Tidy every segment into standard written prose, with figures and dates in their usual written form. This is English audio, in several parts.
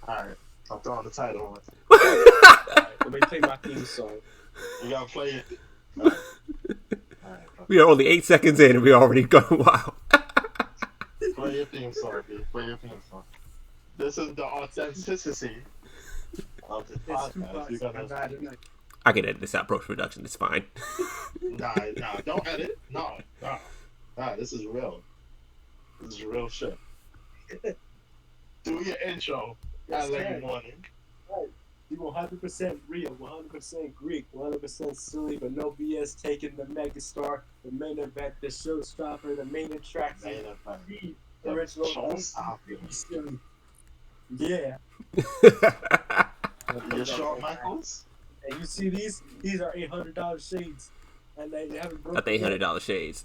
Alright, I'm throwing the title on. Alright, let me play my theme song. You gotta play it. Alright. Alright, We are only 8 seconds in and we're already going wild. play your theme song, dude. Play your theme song. This is the authenticity of the podcast. You gotta... I can edit this out post-production. It's fine. Nah, don't edit. No. This is real. This is real shit. Do your intro. Yes, LA morning. Right. Be 100% real, 100% Greek, 100% silly, but no BS. Taking the megastar, the main event, the showstopper, the main attraction, the original showstopper. Yeah. Your Shawn Michaels? And you see these? These are $800 shades, and they haven't broken. Not the $800 shades.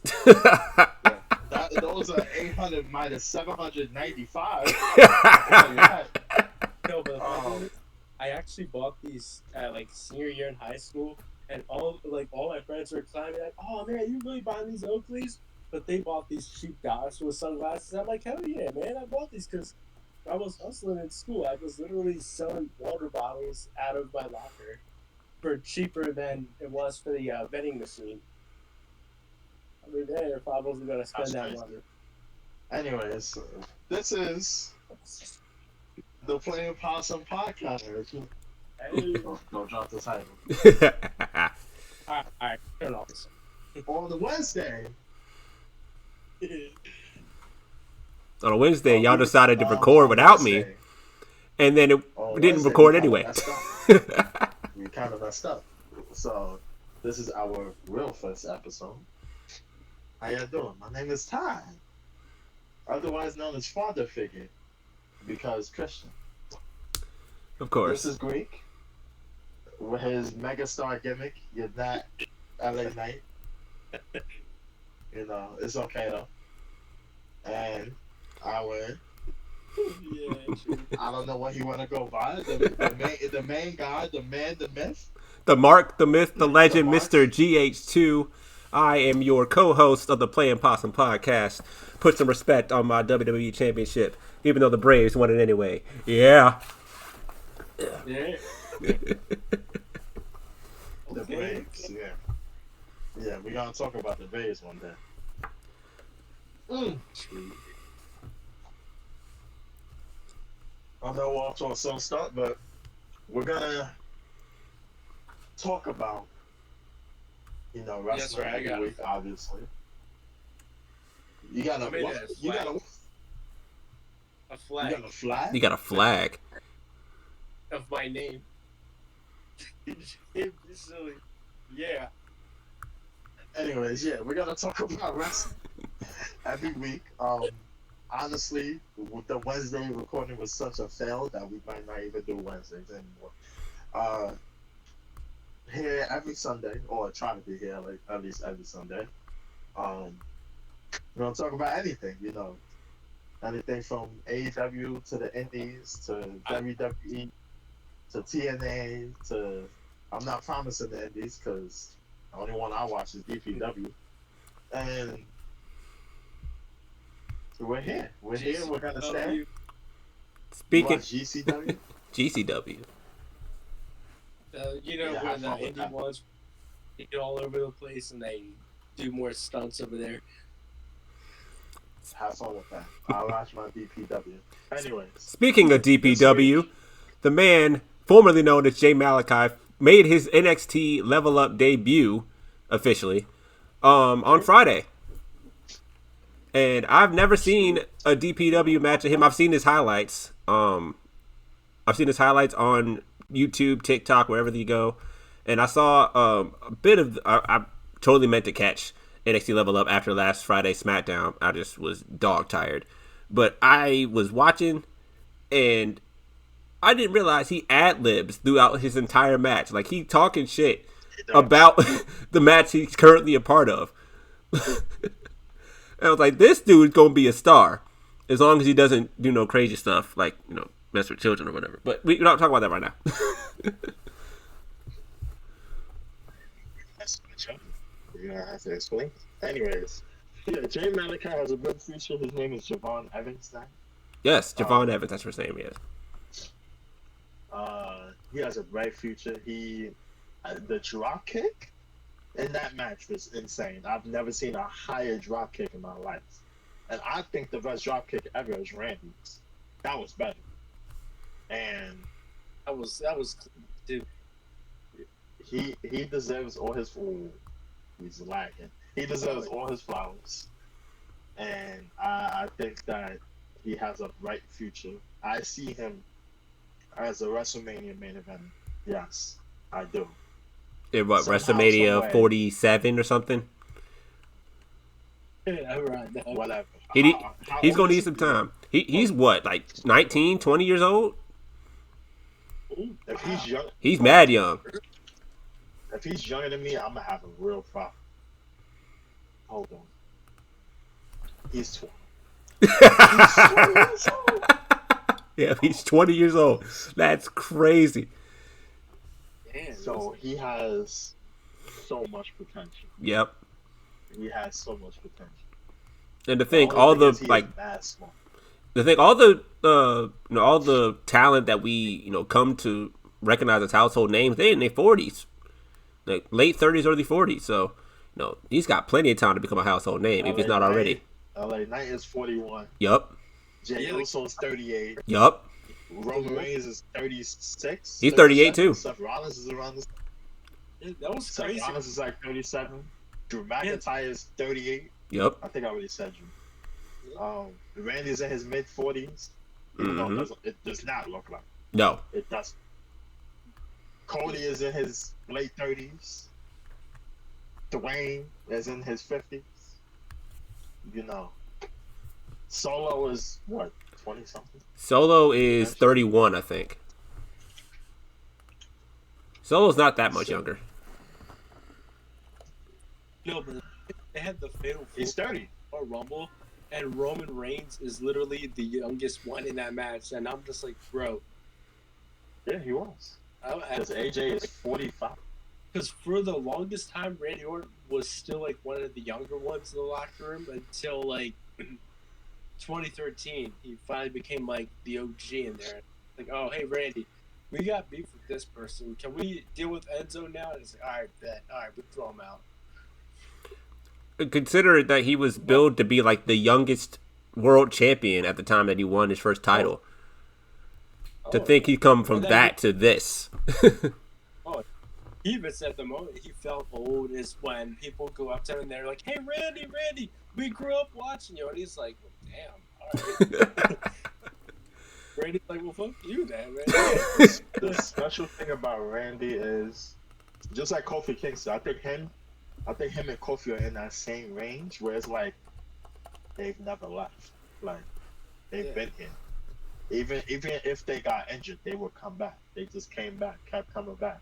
Those are 800 minus 795. No, but I actually bought these at like senior year in high school, and all my friends were climbing like, "Oh man, you really buying these Oakleys?" But they bought these cheap dollars with sunglasses. I'm like, "Hell yeah, man! I bought these because I was hustling in school. I was literally selling water bottles out of my locker for cheaper than it was for the vending machine." I mean, man, if I wasn't gonna spend that money. Anyways, this is the Playin Possum podcast. Hey. Don't drop the title. Alright, turn off this. On the Wednesday. On a Wednesday, y'all decided to record without me, and then it didn't record anyway. We kind of messed up. So, this is our real first episode. How y'all doing? My name is Ty, otherwise known as Father Figure, because Christian. Of course. This is Greek. With his megastar gimmick, you're not LA Knight. You know, it's okay though. And I win. Yeah, I don't know what he want to go by. The main guy, the man, the myth. The Mark, the Myth, the Legend, Mr. GH2. I am your co-host of the Playin Possum podcast. Put some respect on my WWE Championship, even though the Braves won it anyway. Yeah. The Braves, yeah. Yeah, we're going to talk about the Braves one day. I know we're off to a slow start, but we're going to talk about, wrestling every week, obviously. You got a what? You got a flag. You got a flag? You got a flag. Of my name. Silly. Yeah. Anyways, yeah, we're gonna talk about wrestling every week. Honestly, the Wednesday recording was such a fail that we might not even do Wednesdays anymore. Here every Sunday, or try to be here like at least every Sunday. We're gonna talk about anything, anything from AEW to the Indies to WWE to TNA to. I'm not promising the Indies because the only one I watch is DPW, and we're here. We're here. We're gonna stay. Speaking GCW. GCW. When the indie ones get all over the place and they do more stunts over there. Have fun with that. I'll watch my DPW. Anyways. Speaking of DPW, the man formerly known as Jay Malachi made his NXT Level Up debut officially on Friday. And I've never seen a DPW match of him. I've seen his highlights. I've seen his highlights on YouTube, TikTok, wherever you go. And I saw a bit of... I totally meant to catch NXT Level Up after last Friday's SmackDown. I just was dog tired. But I was watching, and I didn't realize he ad-libs throughout his entire match. Like, he talking shit about the match he's currently a part of. And I was like, this dude's going to be a star. As long as he doesn't do no crazy stuff, like, mess with children or whatever. But we're not talking about that right now. You're going to have to explain. Anyways, Jay Malachi has a good feature. His name is Javon Evans now. Yes, Javon Evans, that's her name, yes. he has a bright future. The drop kick in that match was insane. I've never seen a higher drop kick in my life, and I think the best drop kick ever is Randy's. That was better, and That was dude. he deserves all his. Ooh, he's lagging. He deserves all his flowers, and I think that he has a bright future. I see him as a WrestleMania main event. Yes, I do. In what, Somehow, WrestleMania someway. 47 or something? Yeah, right. No. Whatever. He's How gonna old need is some he? time. He's what, like 19, 20 years old? Ooh, If he's young, He's mad young. if he's younger than me, I'm gonna have a real problem. Hold on. He's 20. He's 20 years old. Yeah, he's 20 years old. That's crazy. damn. So he has so much potential. Yep. He has so much potential. And to The think only all thing the is he like is mad small. to think all the all the talent that we come to recognize as household names, they're in their 40s, like late 30s, early 40s. So he's got plenty of time to become a household name if he's not already. LA Knight is 41. Yup. Jay Uso's 38. Yup. Roman Reigns is 36. He's 38 too. Seth Rollins is around this. That was Seth crazy. Rollins is like 37. Drew McIntyre is 38. Yup. I think I already said Drew. Randy's in his mid 40s. Even though it does not look like No. it doesn't. Cody is in his late 30s. Dwayne is in his 50s. Solo is what, 20 something? Solo is 31, I think. Solo's not that much younger. No, but they had the fatal He's 30. Royal Rumble, and Roman Reigns is literally the youngest one in that match, and I'm just like, bro. Yeah, he was. Because AJ is 45. Because for the longest time, Randy Orton was still like one of the younger ones in the locker room until like 2013. He finally became like the OG in there. Like, oh, hey, Randy, we got beef with this person. Can we deal with Enzo now? And it's like, all right, bet. All right, we throw him out. Consider that he was billed to be like the youngest world champion at the time that he won his first title. To think he'd come from that to this. He even said the moment he felt old is when people go up to him and they're like, hey, Randy, we grew up watching you. And he's like, well, damn, all right. Randy's like, well, fuck you then, man. The special thing about Randy is, just like Kofi Kingston, I think him and Kofi are in that same range where it's like they've never left. Like they've been here. Even if they got injured, they would come back. They just came back, kept coming back.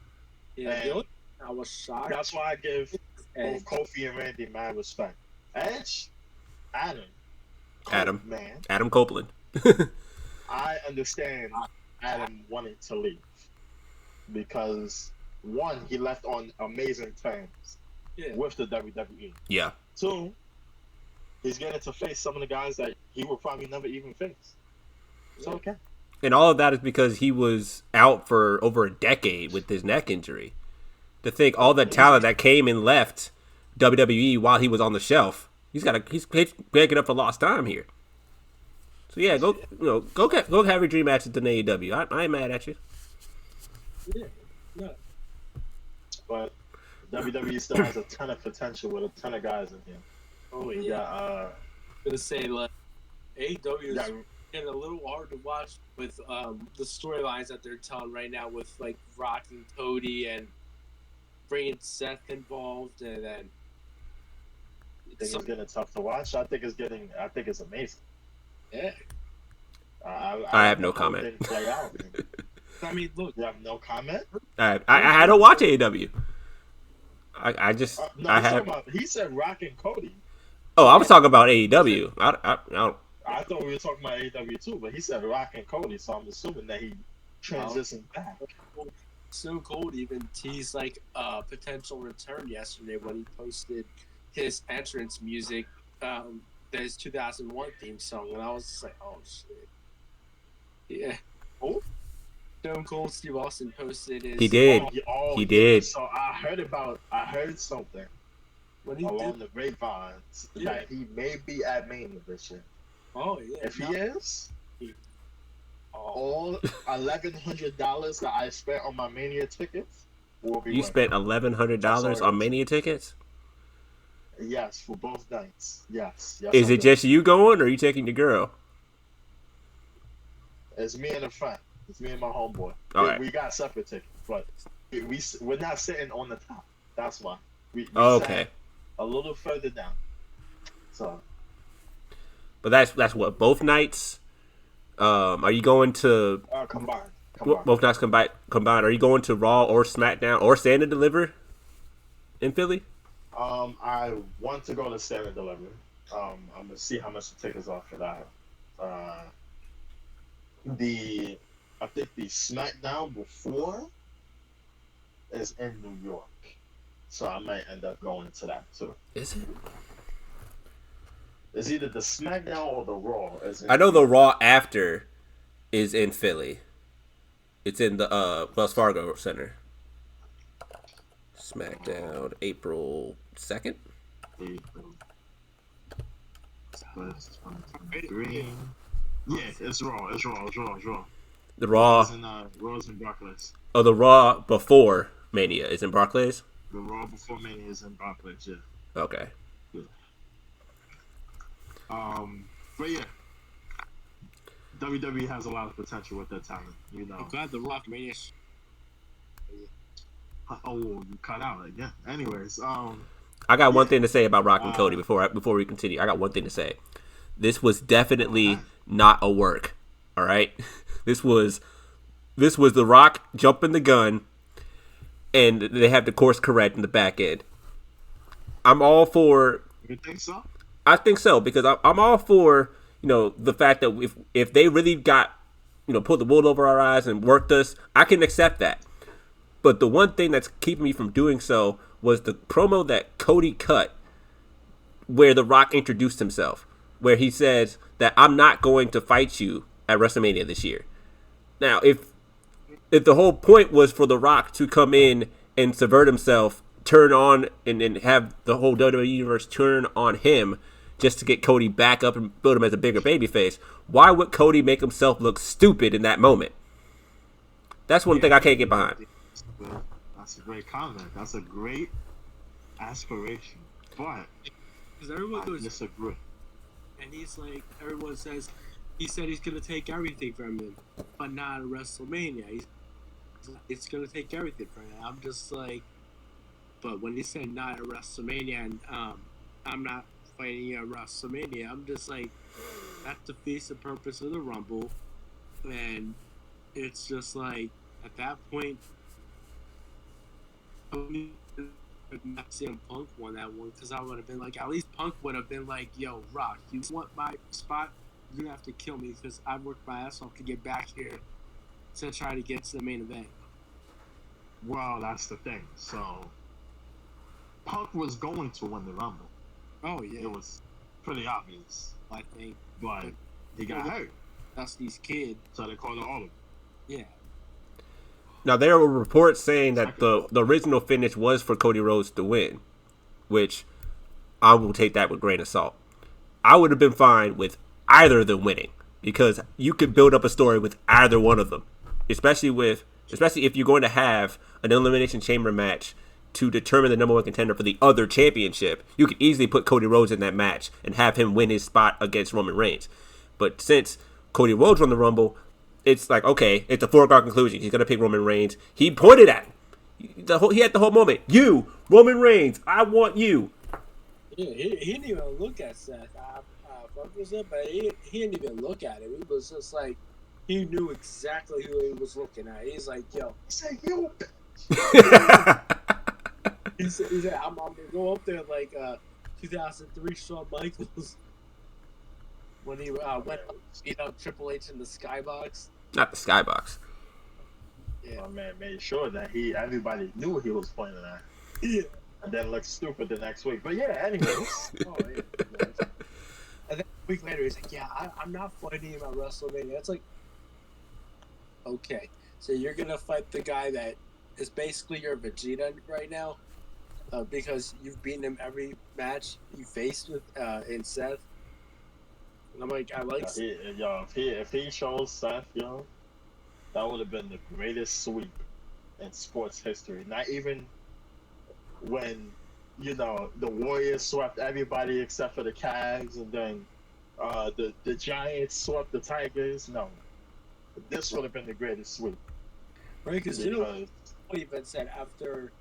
Yeah, I was shocked. That's why I give both Kofi and Randy mad respect. Edge, Adam, man, Adam Copeland. I understand Adam wanting to leave because one, he left on amazing terms with the WWE. Yeah. Two, he's getting to face some of the guys that he will probably never even face. So okay. And all of that is because he was out for over a decade with his neck injury. To think all the talent that came and left WWE while he was on the shelf, he's making up for lost time here. So yeah, go have your dream matches in AEW. I ain't mad at you. Yeah, no. But WWE still has a ton of potential with a ton of guys in here. Oh We yeah. got Gonna say like AEW is getting a little hard to watch with the storylines that they're telling right now with like Rock and Cody and bringing Seth involved, and then I think it's getting tough to watch. I think it's amazing. Yeah. I have no comment. Play out. I mean, look. You have no comment? I don't watch AEW. I just No, I have. He said Rock and Cody. Oh, I was talking about AEW. I don't. I thought we were talking about AEW too, but he said Rock and Cody, so I'm assuming that he transitioned back. Stone Cold even teased like a potential return yesterday when he posted his entrance music, his 2001 theme song, and I was just like, oh shit, yeah. Oh, Stone Cold Steve Austin posted He his did. He Yeah. did. So I heard something when he along did. the grapevines Yeah. that he may be at Mania this year. Oh yeah. If he is, Oh, all $1,100 that I spent on my Mania tickets will be You worth spent it. That's all $1,100 it on is. Mania tickets. Yes, for both nights. Yes, Is I it did. just you going, or are you taking the girl? It's me and a friend. It's me and my homeboy. All right. We got separate tickets, but we're not sitting on the top. That's why we Okay. sat a little further down. So But that's what, both nights. Are you going to combined. both nights combined? Are you going to Raw or SmackDown or Stand and Deliver in Philly? I want to go to Stand and Deliver. I'm gonna see how much the tickets are for that. I think the SmackDown before is in New York, so I might end up going to that too. Is it? It's either the SmackDown or the Raw. I know the Raw after is in Philly. It's in the Wells Fargo Center. SmackDown, April 2nd. Yeah, it's Raw. The Raw. Raw's in Barclays. Oh, the Raw before Mania is in Barclays. The Raw before Mania is in Barclays. Yeah. Okay. Yeah. But yeah, WWE has a lot of potential with their talent. You know. I'm glad the Rock Mania. Oh, you cut out again. Anyways, I got one thing to say about Rock and Cody before we continue. I got one thing to say. This was definitely not a work. All right, this was the Rock jumping the gun, and they have the course correct in the back end. I'm all for. You think so? I think so, because I'm all for, the fact that if they really got, put the wool over our eyes and worked us, I can accept that. But the one thing that's keeping me from doing so was the promo that Cody cut, where The Rock introduced himself, where he says that I'm not going to fight you at WrestleMania this year. Now, if the whole point was for The Rock to come in and subvert himself, turn on and have the whole WWE universe turn on him just to get Cody back up and build him as a bigger babyface, why would Cody make himself look stupid in that moment? That's one thing I can't get behind. That's a great comment. That's a great aspiration. But everyone goes, disagree. And he's like, everyone says, he said he's going to take everything from him, but not at WrestleMania. It's going to take everything from him. I'm just like, but when he said not at WrestleMania and I'm not fighting you at WrestleMania, I'm just like, that defeats the purpose of the Rumble. And it's just like, at that point, not CM Punk won that one, because I would have been like, at least Punk would have been like, yo, Rock, you want my spot? You're going to have to kill me, because I worked my ass off to get back here to try to get to the main event. Well, that's the thing. So, Punk was going to win the Rumble. Oh, yeah. It was pretty obvious. I think. But he got hurt. Dusty's kid. So they called it all of it. Yeah. Now, there were reports saying that the original finish was for Cody Rhodes to win, which I will take that with a grain of salt. I would have been fine with either of them winning, because you could build up a story with either one of them, especially if you're going to have an Elimination Chamber match to determine the number one contender for the other championship. You could easily put Cody Rhodes in that match and have him win his spot against Roman Reigns. But since Cody Rhodes won the Rumble, it's like, okay, it's a foregone conclusion. He's going to pick Roman Reigns. He pointed at him. He had the whole moment. You, Roman Reigns, I want you. Yeah, he didn't even look at Seth. But he didn't even look at him. He was just like, he knew exactly who he was looking at. He's like, yo. He said, you He said, I'm going to go up there like 2003 Shawn Michaels. When he went beat up Triple H in the Skybox. Not the Skybox. Yeah, my man made sure that everybody knew he was pointing at. Yeah. And then looked stupid the next week. But yeah, anyways. And then a week later, he's like, yeah, I'm not fighting him at WrestleMania. It's like, okay. So you're gonna fight the guy that is basically your Vegeta right now, because you've beaten him every match you faced with in Seth. And I'm like, I like. If he shows Seth, that would have been the greatest sweep in sports history. Not even when the Warriors swept everybody except for the Cavs, and then the Giants swept the Tigers. No, this would have been the greatest sweep. Right, because what even said after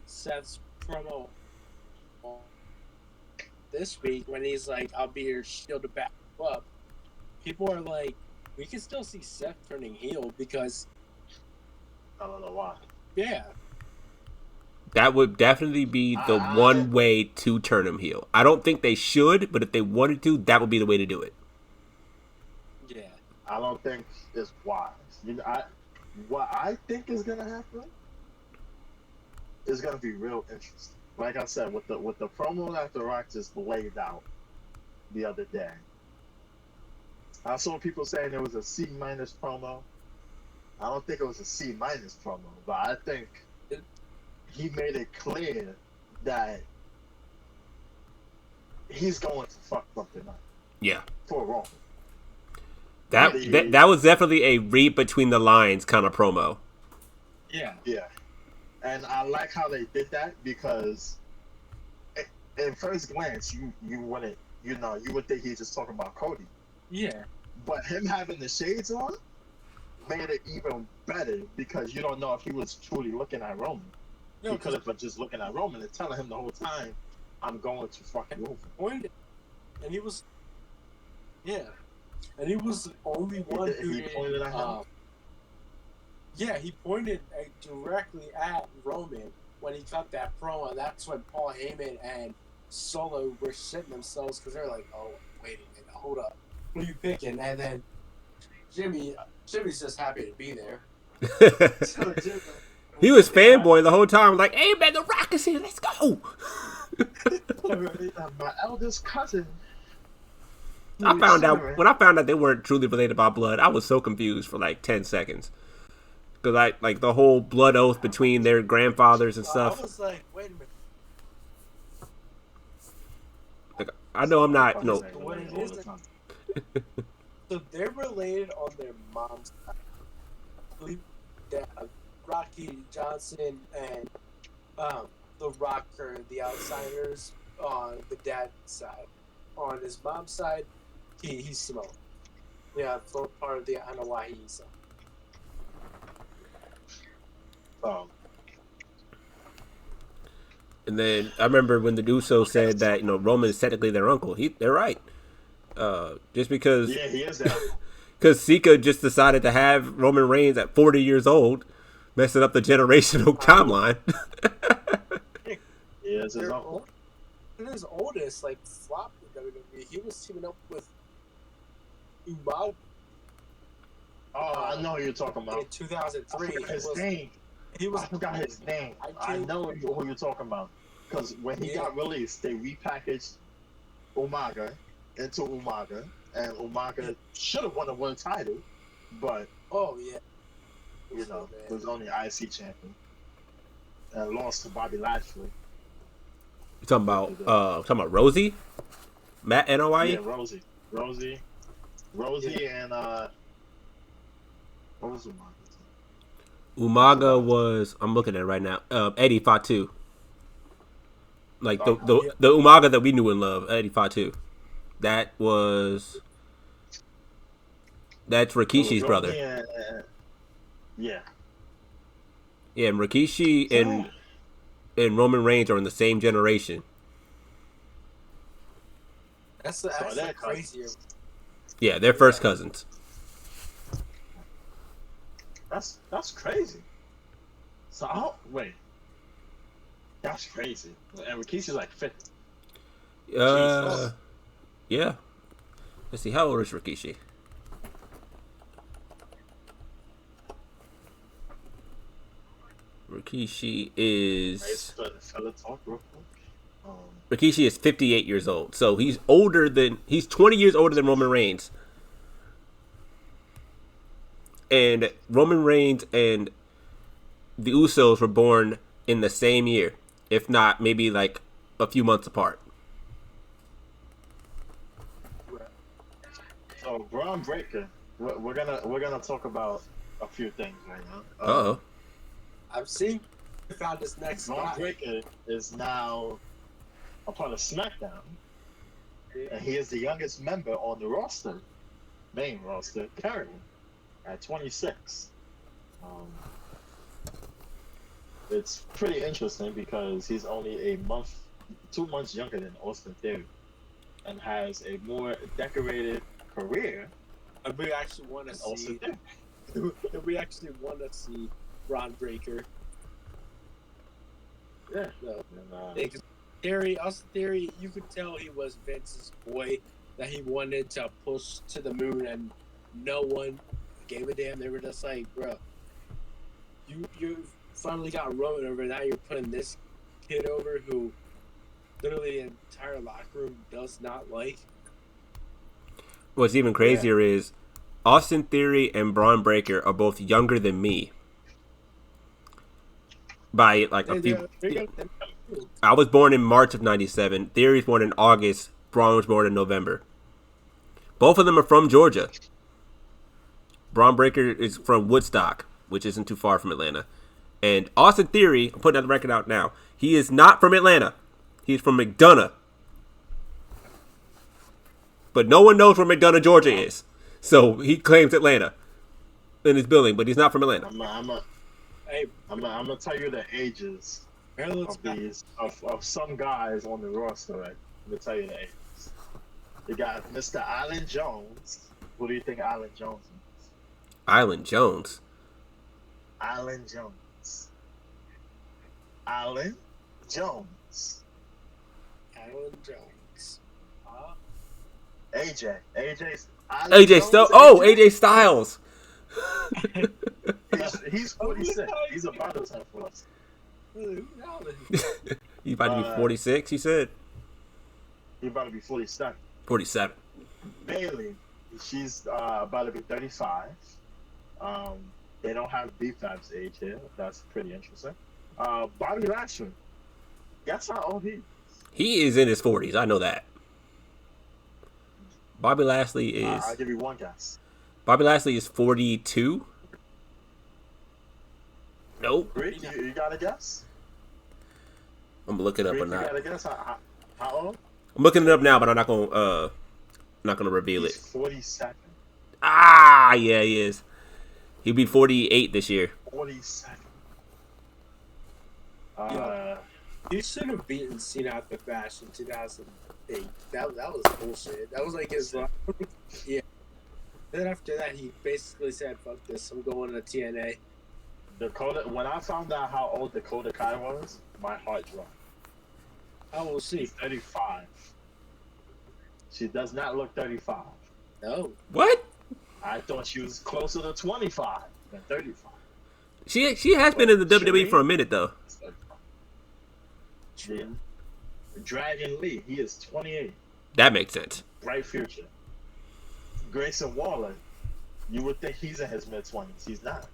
Seth's promo this week when he's like, "I'll be your shield to back you up." People are like, we can still see Seth turning heel because I don't know why. Yeah. That would definitely be the one way to turn him heel. I don't think they should, but if they wanted to, that would be the way to do it. Yeah. I don't think it's wise. What I think is gonna happen is gonna be real interesting. Like I said, with the promo that The Rock just laid out the other day, I saw people saying it was a C- promo. I don't think it was a C- promo, but I think he made it clear that he's going to fuck something up. Yeah. For Raw. That was definitely a read between the lines kind of promo. Yeah. Yeah. And I like how they did that because in first glance you wouldn't you would think he's just talking about Cody. Yeah. But him having the shades on made it even better because you don't know if he was truly looking at Roman. No, he could have been just looking at Roman and telling him the whole time, I'm going to fucking move him. Pointed. And he was and he was the only one who pointed at him. Yeah, he pointed directly at Roman when he cut that promo. And that's when Paul Heyman and Solo were shitting themselves because they're like, "Oh, wait a minute, hold up, what are you picking?" And then Jimmy's just happy to be there. So he was fanboy the whole time, like, "Hey man, The Rock is here, let's go." My eldest cousin. When I found out they weren't truly related by blood, I was so confused for like 10 seconds. Because like the whole blood oath between their grandfathers and stuff. I was like, wait a minute. Like, I know I'm not, What it is so they're related on their mom's side. I believe that Rocky Johnson and the Rocker, the Outsiders, on the dad's side. On his mom's side, he's Samoan. Yeah, for part of the Anawahi. So. And then I remember when the Usos said that Roman is technically their uncle. They're right. Just because he is that. Because Sika just decided to have Roman Reigns at 40 years old, messing up the generational timeline. He is his uncle. And his oldest flopped in WWE. He was teaming up with Umaga. Oh, I know who you're talking about. In 2003. I forgot his name. I know who you're talking about. Because when he got released, they repackaged Umaga into Umaga. And Umaga should have won the world title. But, he was only IC champion. And lost to Bobby Lashley. You talking about Rosie? Matt N.O.I.E.? Yeah, Rosie and what was Umaga? Umaga was, I'm looking at it right now, Eddie Fatu. Like the Umaga that we knew and loved, Eddie Fatu. That's Rikishi's brother. Yeah, and Rikishi and Roman Reigns are in the same generation. That's crazy. Yeah, they're first cousins. That's crazy. So wait, that's crazy. And Rikishi's like 50. Yeah. Let's see, how old is Rikishi? Rikishi is. Rikishi is 58 years old, so he's 20 years older than Roman Reigns. and Roman Reigns and the Usos were born in the same year, if not maybe like a few months apart. So Braun Breaker, we're gonna talk about a few things right now. Oh, I've seen found this next Braun spot. Breaker is now a part of SmackDown, and he is the youngest member on the roster, main roster, currently at 26. Um, it's pretty interesting because he's only 2 months younger than Austin Theory, and has a more decorated career And we actually want to than Austin see. Theory. We actually want to see Braun Breaker. Yeah. So, And, Austin Theory, you could tell he was Vince's boy that he wanted to push to the moon, and no one gave a damn. They were just like, bro, you finally got Roman over. Now you're putting this kid over who literally the entire locker room does not like. what's even crazier is Austin Theory and Braun Breaker are both younger than me by like a few. I was born in March of '97. Theory's born in August. Braun was born in November. Both of them are from Georgia. Braun Breaker is from Woodstock, which isn't too far from Atlanta. And Austin Theory, I'm putting that record out now, he is not from Atlanta. He's from McDonough. But no one knows where McDonough, Georgia is. So he claims Atlanta in his building, but he's not from Atlanta. I'm gonna tell you the ages of some guys on the roster. Right? I'm gonna tell you the ages. You got Mr. Allen Jones. Who do you think Allen Jones is? Island Jones. Allen Jones. Allen Jones. Alan Jones. AJ. AJ Styles. Oh, AJ Styles. He's 46. He's about to turn 46. He's about to be 46, he said. He's about to be 47. 47. Bailey, she's about to be 35. They don't have B-Fab's age here. That's pretty interesting. Bobby Lashley. Guess how old he is? He is in his 40s. I know that. Bobby Lashley is... I'll give you one guess. Bobby Lashley is 42. Nope. Rick, you got a guess? I'm looking up Rick, or not. You got a guess? How old? I'm looking it up now, but I'm not gonna reveal He's it. 47. Ah, yeah, he is. He'll be 48 this year. 47. You should have beaten Cena at the Bash in 2008. That was bullshit. That was like his run. Yeah. Then after that, he basically said, "Fuck this, I'm going to TNA." Dakota. When I found out how old Dakota Kai was, my heart dropped. How old is she? She's 35. She does not look 35. No. What? I thought she was closer to 25 than 35. She has been in the WWE for a minute though. Yeah. Dragon Lee, he is 28. That makes sense. Bright future. Grayson Waller, you would think he's in his mid-20s. He's not.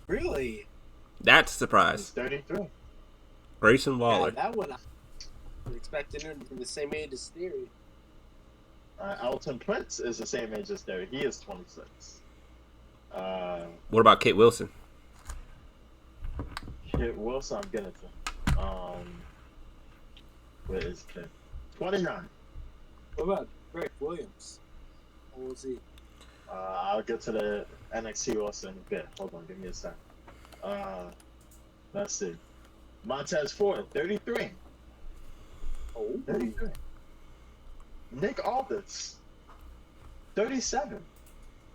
Really? That's a He's surprise. 33. Grayson Waller. Yeah, that one I was expecting him to be the same age as Theory. Elton Prince is the same age as Theory. He is 26. What about Kate Wilson? Kit Wilson, I'm getting to. Where is Kit? 29. What about Greg Williams? How old is he? I'll get to the NXT roster in a bit. Hold on, give me a sec. Let's see. Montez Ford, 33. Oh, 33. Nick Aldis, 37.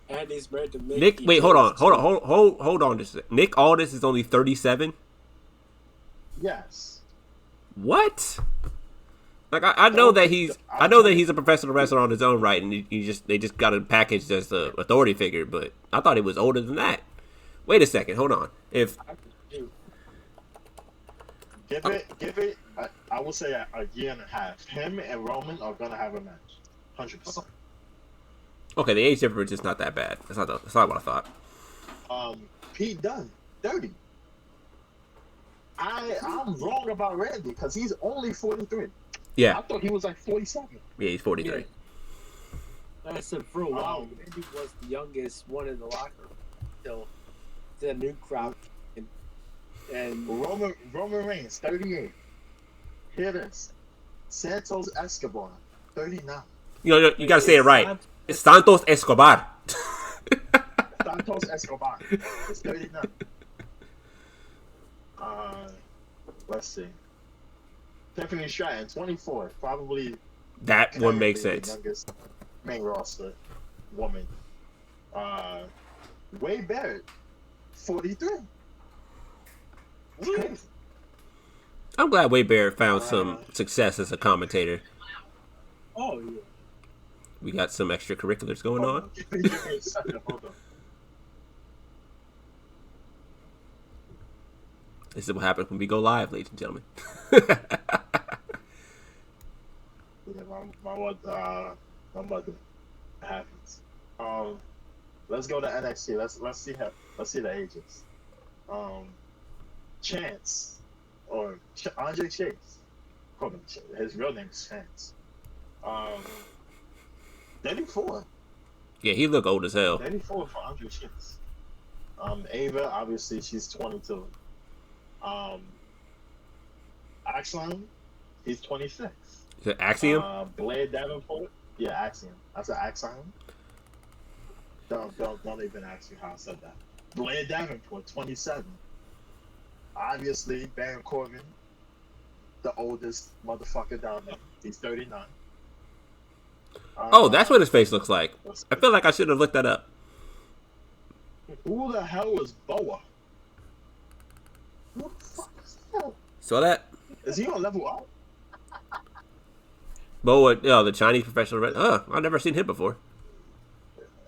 and he's married to Nick, wait, hold on just a second. Nick Aldis is only 37? Yes. What? Like I know that he's a professional wrestler on his own right, and they just got him packaged as the authority figure, but I thought he was older than that. Wait a second, hold on. If Give it. I will say a year and a half. Him and Roman are gonna have a match, 100%. Okay, the age difference is not that bad. That's not what I thought. Pete Dunne, 30. I'm wrong about Randy because he's only 43. Yeah, I thought he was like 47. yeah, he's 43. Yeah. I said for a while, Randy was the youngest one in the locker room until the new crowd came in. And Roman Reigns, 38. Here it is. Santos Escobar, 39. You gotta say it right. It's Santos Escobar. Santos Escobar is 39. Let's see. Tiffany Stratton, 24. Probably That one makes the sense. youngest main roster woman. Wade Barrett, 43. That's crazy. I'm glad Wade Barrett found some success as a commentator. Oh yeah. We got some extracurriculars going on. Give me a second, hold on. This is what happens when we go live, ladies and gentlemen. Yeah, my mother happens. Let's go to NXT. Let's see the ages. Chance or Andre Chase. Hold on, his real name is Chance. 34. Yeah, he look old as hell. 34 for Andre Chase. Ava, obviously she's 22. Axon, he's 26. Is it Axiom? Blair Davenport. Yeah, Axiom. I said Axon. Don't even ask me how I said that. Blair Davenport, 27. Obviously, Baron Corbin, the oldest motherfucker down there. He's 39. Oh, that's what his face looks like. I feel like I should have looked that up. Who the hell is Boa? Who the fuck is that? Saw that? Is he on level up? Boa, the Chinese professional. I've never seen him before.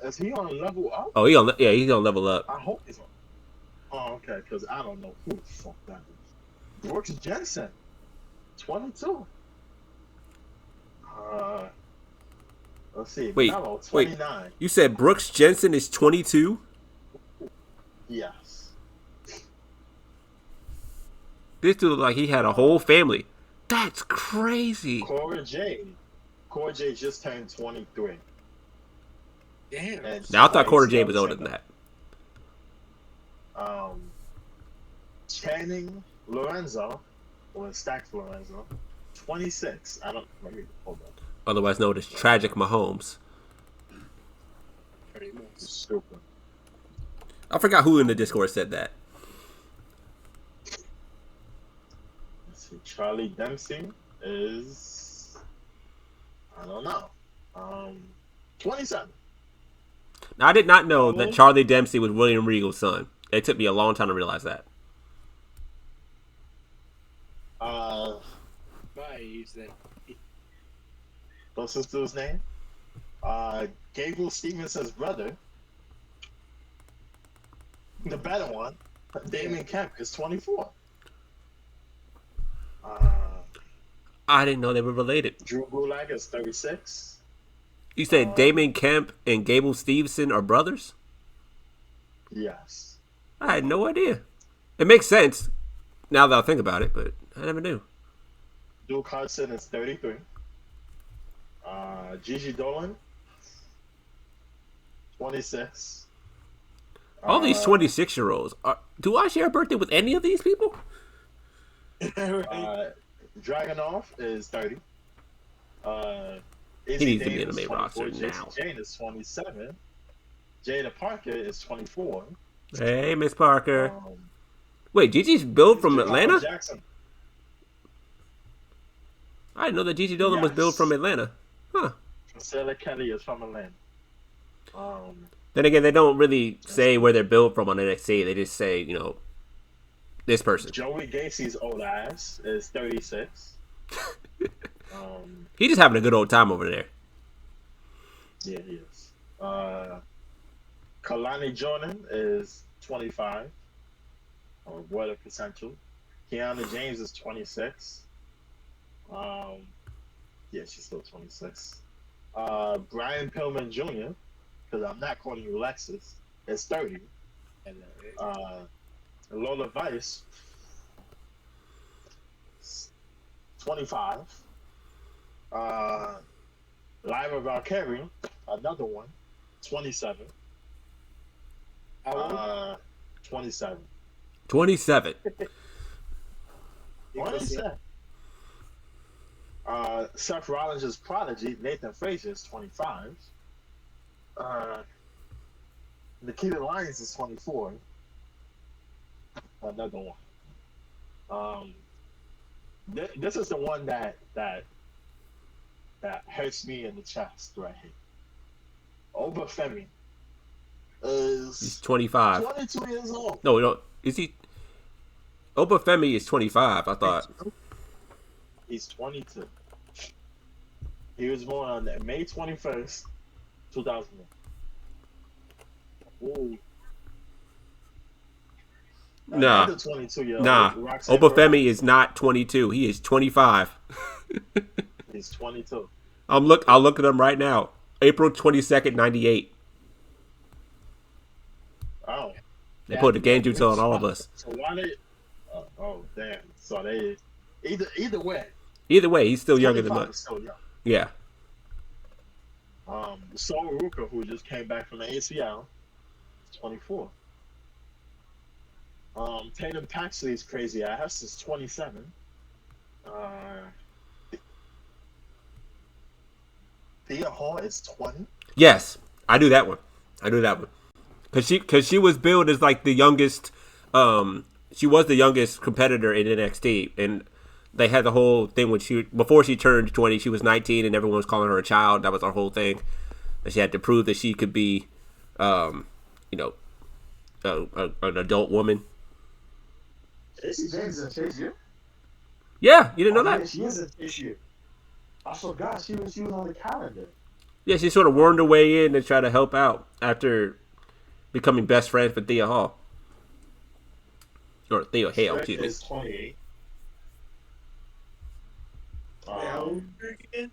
Is he on level up? Oh, he's on level up. I hope he's on. Oh, okay, because I don't know who the fuck that is. Brooks Jensen, 22. Let's see. Wait, Mello, 29. Wait. You said Brooks Jensen is 22? Yes. This dude looked like he had a whole family. That's crazy. Cora Jade just turned 23. Damn. Now I thought Cora Jade was older than that. Channing Lorenzo, or Stacks Lorenzo, 26. Let me hold on. Otherwise known as Tragic Mahomes. Pretty much. Stupid. I forgot who in the Discord said that. Let's see. Charlie Dempsey is, I don't know, 27. Now, I did not know that Charlie Dempsey was William Regal's son. It took me a long time to realize that. My age then. What's this dude's name? Gable Stevenson's brother, the better one, Damon Kemp, is 24. I didn't know they were related. Drew Gulak is 36. You said Damon Kemp and Gable Stevenson are brothers? Yes. I had no idea. It makes sense now that I think about it, but I never knew. Duke Hudson is 33. Gigi Dolan, 26. All these 26-year-olds. Do I share a birthday with any of these people? Dragunov is 30. He needs to be in the main roster now. Jane is 27. Jada Parker is 24. Hey, Miss Parker. Wait, Gigi's billed from Atlanta? Jackson. I didn't know that Gigi Dolan was billed from Atlanta. Huh. Priscilla Kelly is from Atlanta. Then again, they don't really say where they're billed from on NXT. They just say, this person. Joey Gacy's old ass is 36. He's just having a good old time over there. Yeah, he is. Kalani Jordan is 25. What a potential. Kiana James is 26. Yeah, she's still 26. Brian Pillman Jr. because I'm not calling you Lexus, is 30. Lola Vice, 25. Lyra Valkyrie, another one, 27. How old? 27. 27. 27. Seth Rollins' prodigy, Nathan Frazier, is 25. Nikita Lyons is 24. Another one. This is the one that hurts me in the chest right here. Obafemi He's is 25. 22 years old. No. Is he? Obafemi is 25, I thought. He's 22. He was born on May 21st, 2001. Ooh. Nah. Another 22-year-old. Nah. Roxanne Obafemi is not 22. He is 25. He's 22. I'll look at him right now. April 22nd, 98. Oh. They put the game juice on all of us. So why they? Oh damn! So they either way. Either way, he's still younger than 25 us. is still young. Yeah. Sol Ruka, who just came back from the ACL, 24. Tatum Paxley's crazy ass is 27. Thea Hall is 20. Yes, I do that one. Cause she was billed as like the youngest. She was the youngest competitor in NXT, and they had the whole thing when before she turned 20, she was 19, and everyone was calling her a child. That was our whole thing. And she had to prove that she could be, an adult woman. Stacey James is a issue. Yeah, you didn't know that? Yeah, she is an issue. I forgot she was on the calendar. Yeah, she sort of wormed her way in and tried to help out after becoming best friends with Thea Hall. Or Thea Hale, excuse me. Is 28. How old are you again?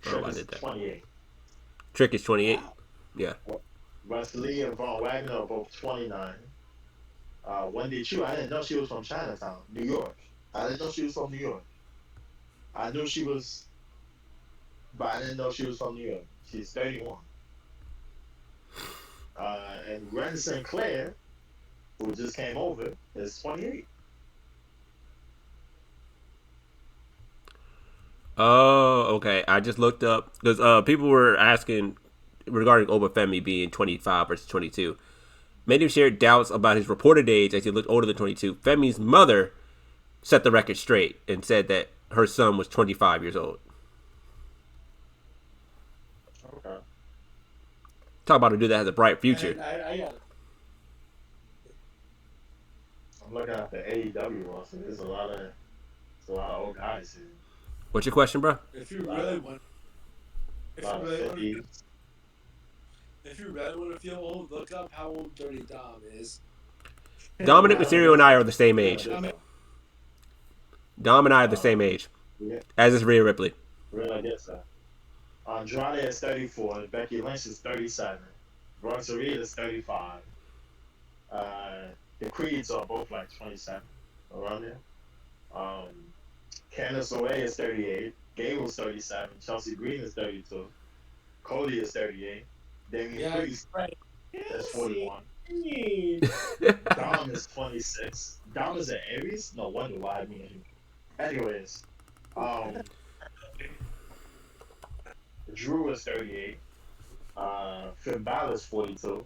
Trick is 28. Trick is 28. Yeah. Wesley and Von Wagner are both 29. Wendy Chu, I didn't know she was from Chinatown, New York. I didn't know she was from New York. I knew she was, but I didn't know she was from New York. She's 31. And Ren Sinclair, who just came over, is 28. Oh, okay. I just looked up because people were asking regarding Obafemi being 25 versus 22. Many shared doubts about his reported age as he looked older than 22. Femi's mother set the record straight and said that her son was 25 years old. Okay. Talk about a dude that has a bright future. I'm looking at the AEW roster. There's a lot of old guys here. What's your question, bro? If you really want to feel old, look up how old Dirty Dom is. Dominic Mysterio and I are the same age. Dom and I are the same age. Yeah. As is Rhea Ripley. Really, I guess so. Andrade is 34. Becky Lynch is 37. Bronson Reed is 35. The Creeds are both like 27 around there. Candice LeRae is 38. Gable's 37. Chelsea Green is 32. Cody is 38. Damian Priest is 41. Dom is 26. Dom is an Aries? No wonder why I mean. Anyways, Drew is 38. Finn Balor is 42.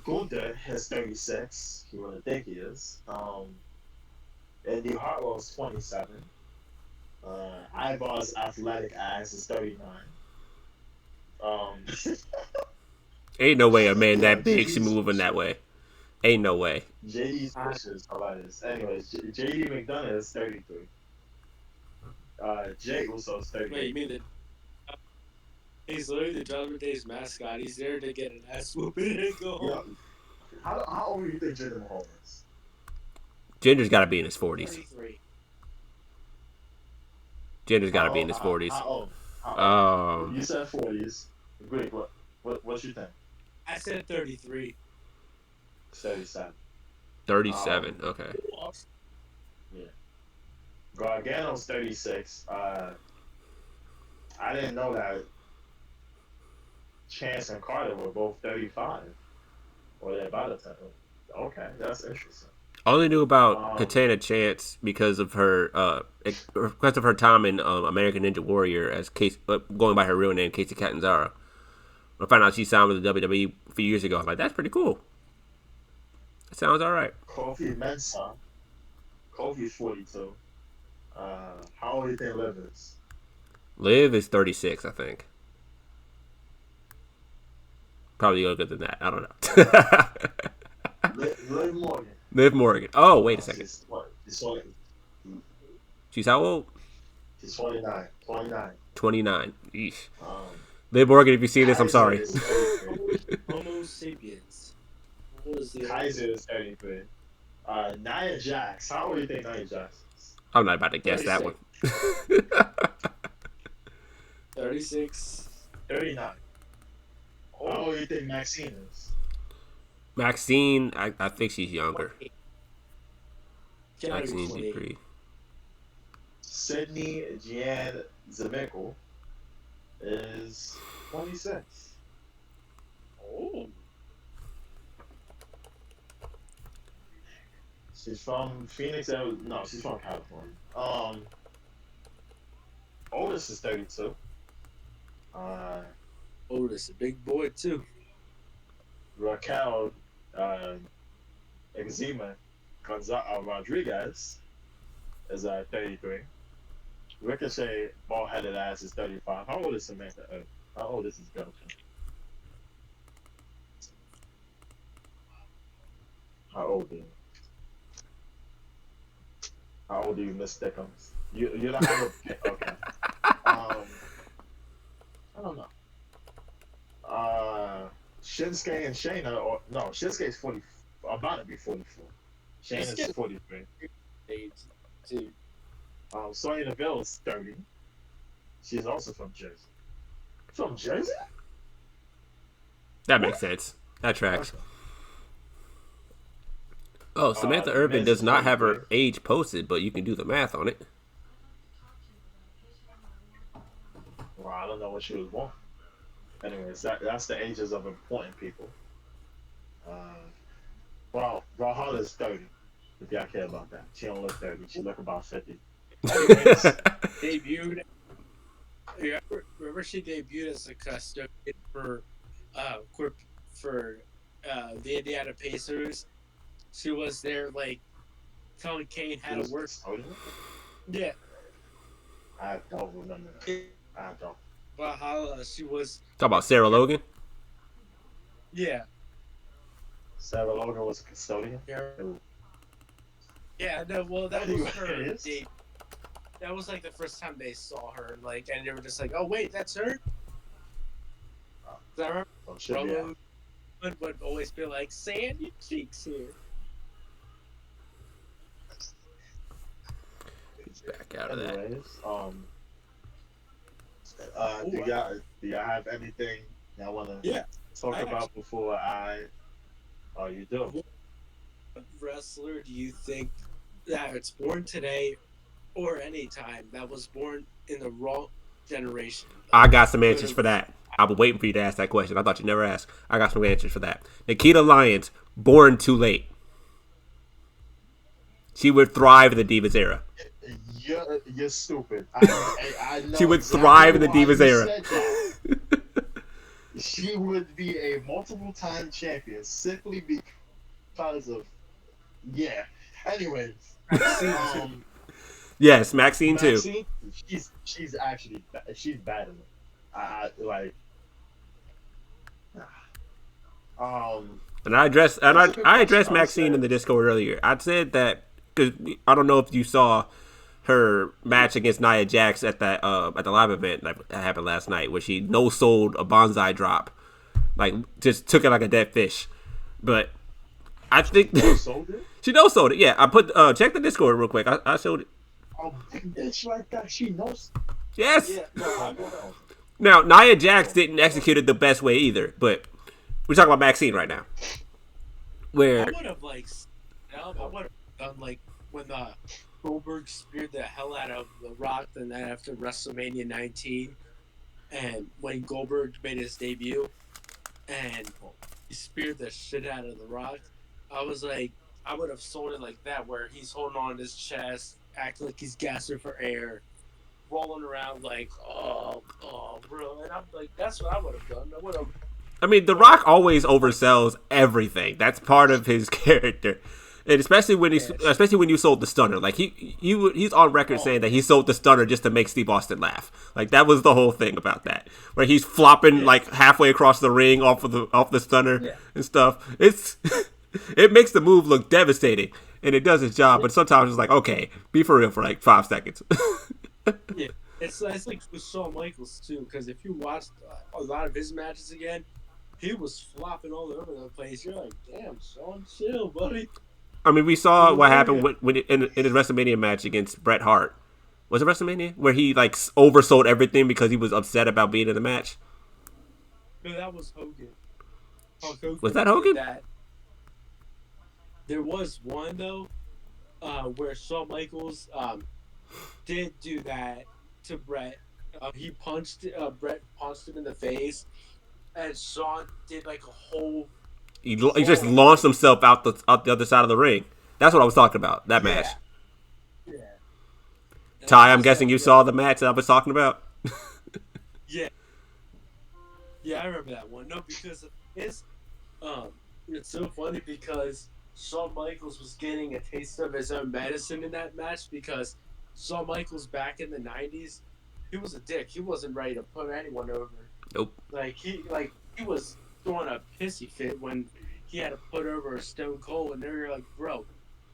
Gunther is 36. You want to think he is. Andy Hartwell is 27. Ivar's athletic ass is 39. Ain't no way a man that big should move in that way. Ain't no way. JD's push is hilarious. Anyways, JD McDonough is 33. Jake also is 38. Wait, you mean he's literally the Judgment Day's mascot. He's there to get an ass whooping and go home. Yeah. How old do you think Jinder Mahal is? Ginger's got to be in his 40s. 23. Ginger's got to be in his 40s. How old? Um, You said 40s. Great. What you think? I said 33. 37. 37. Okay. Yeah. Gargano's 36. I didn't know that Chance and Carter were both 35. Or they're about to. Okay, that's interesting. I only knew about Um, Katana Chance because of her time in American Ninja Warrior as Case, going by her real name, Casey Catanzaro. I found out she signed with the WWE a few years ago. I'm like, that's pretty cool. That sounds all right. Kofi Mensah. Kofi's 42. How old do you think Liv is? Liv is 36, I think. Probably younger than that. I don't know. Liv Morgan. Liv Morgan. Oh, wait a second. She's what? She's how old? She's 29. 29. 29. Eesh. Um, Liv Morgan, if you see this, I'm Kaiser sorry. is 33. Homo sapiens. What was the Kaiser is 33. Nia Jax. How old do you think Nia Jax is? I'm not about to guess that one. 36. 39. How old do you think Maxine is? Maxine, I think she's younger. Gotta be Maxine 28. Dupree. Sydney Jan Zemeckle is 26. Oh. She's from Phoenix. No, she's from California. Oldest is 32. Otis, a big boy too. Raquel Eczema Rodriguez is 33. Ricochet, bald-headed ass, is 35. How old is Samantha? How old is his girlfriend? How old are you? How old are you, Miss Stickums? You don't have a pick. Okay. I don't know. Shinsuke and Shayna, or no, Shinsuke's 40, about to be 44. Shayna's 43. Age too. Sonya Deville is 30. She's also from Jersey. From Jersey? That makes sense. That tracks. Oh, Samantha Urban Miz does is not have 23. her age posted, but you can do the math on it. Well, I don't know what she was born. Anyways, that's the ages of important people. Well, Valhalla's 30. If y'all care about that. She don't look 30. She look about 50. Anyways, debuted. Remember she debuted as a custodian for the Indiana Pacers. She was there like telling Kane how to work. Yeah. I don't remember that. I don't. Valhalla, she was. Talk about Sarah Logan. Yeah. Sarah Logan was a custodian. Yeah. No. Well, that was her Anyways. date. That was like the first time they saw her, like, and they were just like, "Oh wait, that's her." I remember Oh, should be out. Roman would always be like, "Sand your cheeks here." Back out of that. Anyways, do y'all have anything y'all want to talk about before Oh, you do? What wrestler do you think that it's born today or any time that was born in the wrong generation? I got some answers for that. I've been waiting for you to ask that question. I thought you never asked. I got some answers for that. Nikita Lyons, born too late. She would thrive in the Divas era. You're stupid. I know She would exactly thrive in the why Divas you era. said that. She would be a multiple-time champion simply because of Anyways, Yes, Maxine too. Maxine, she's actually she's bad in it. I like. And I addressed Maxine in the Discord earlier. I said that because I don't know if you saw her match against Nia Jax at the live event that happened last night, where she no sold a bonsai drop, like just took it like a dead fish. But I think sold it. she no sold it. Yeah, I put check the Discord real quick. I showed it. A big bitch like that, she knows. Yes. Yeah, no, I thought that was Now Nia Jax didn't execute it the best way either, but we're talking about Maxine right now, I where would have like, I would have done like when Goldberg speared the hell out of The Rock the night after WrestleMania 19, and when Goldberg made his debut, and he speared the shit out of The Rock. I was like, I would have sold it like that, where he's holding on his chest, acting like he's gasping for air, rolling around like, bro. And I'm like, that's what I would have done. I would have, I mean, The but Rock always oversells everything. That's part of his character, and yeah, especially when you sold the stunner. Like he's on record oh saying that he sold the stunner just to make Steve Austin laugh. Like that was the whole thing about that, where he's flopping yeah, like halfway across the ring off the stunner yeah, and stuff. It's it makes the move look devastating, and it does its job. yeah, But sometimes it's like, okay, be for real for like 5 seconds. yeah. It's like with Shawn Michaels too, because if you watched a lot of his matches again, he was flopping all over the place. You're like, damn, Shawn, chill, buddy. I mean, we It saw was what very, happened in his WrestleMania match against Bret Hart. Was it WrestleMania where he like oversold everything because he was upset about being in the match? no, that was Hogan. Hulk Hogan Was that did Hogan? that. There was one though, where Shawn Michaels did do that to Brett. Brett punched him in the face, and Shawn did like a whole He just roll. launched himself out the other side of the ring. That's what I was talking about. That match. Yeah, yeah. And I was Ty, I'm just guessing like, you yo, saw the match that I was talking about. yeah, yeah, I remember that one. No, because um, it's so funny because Shawn Michaels was getting a taste of his own medicine in that match because Shawn Michaels back in the '90s, he was a dick. He wasn't ready to put anyone over. Nope. He was throwing a pissy fit when he had to put over a Stone Cold, and they're like, bro,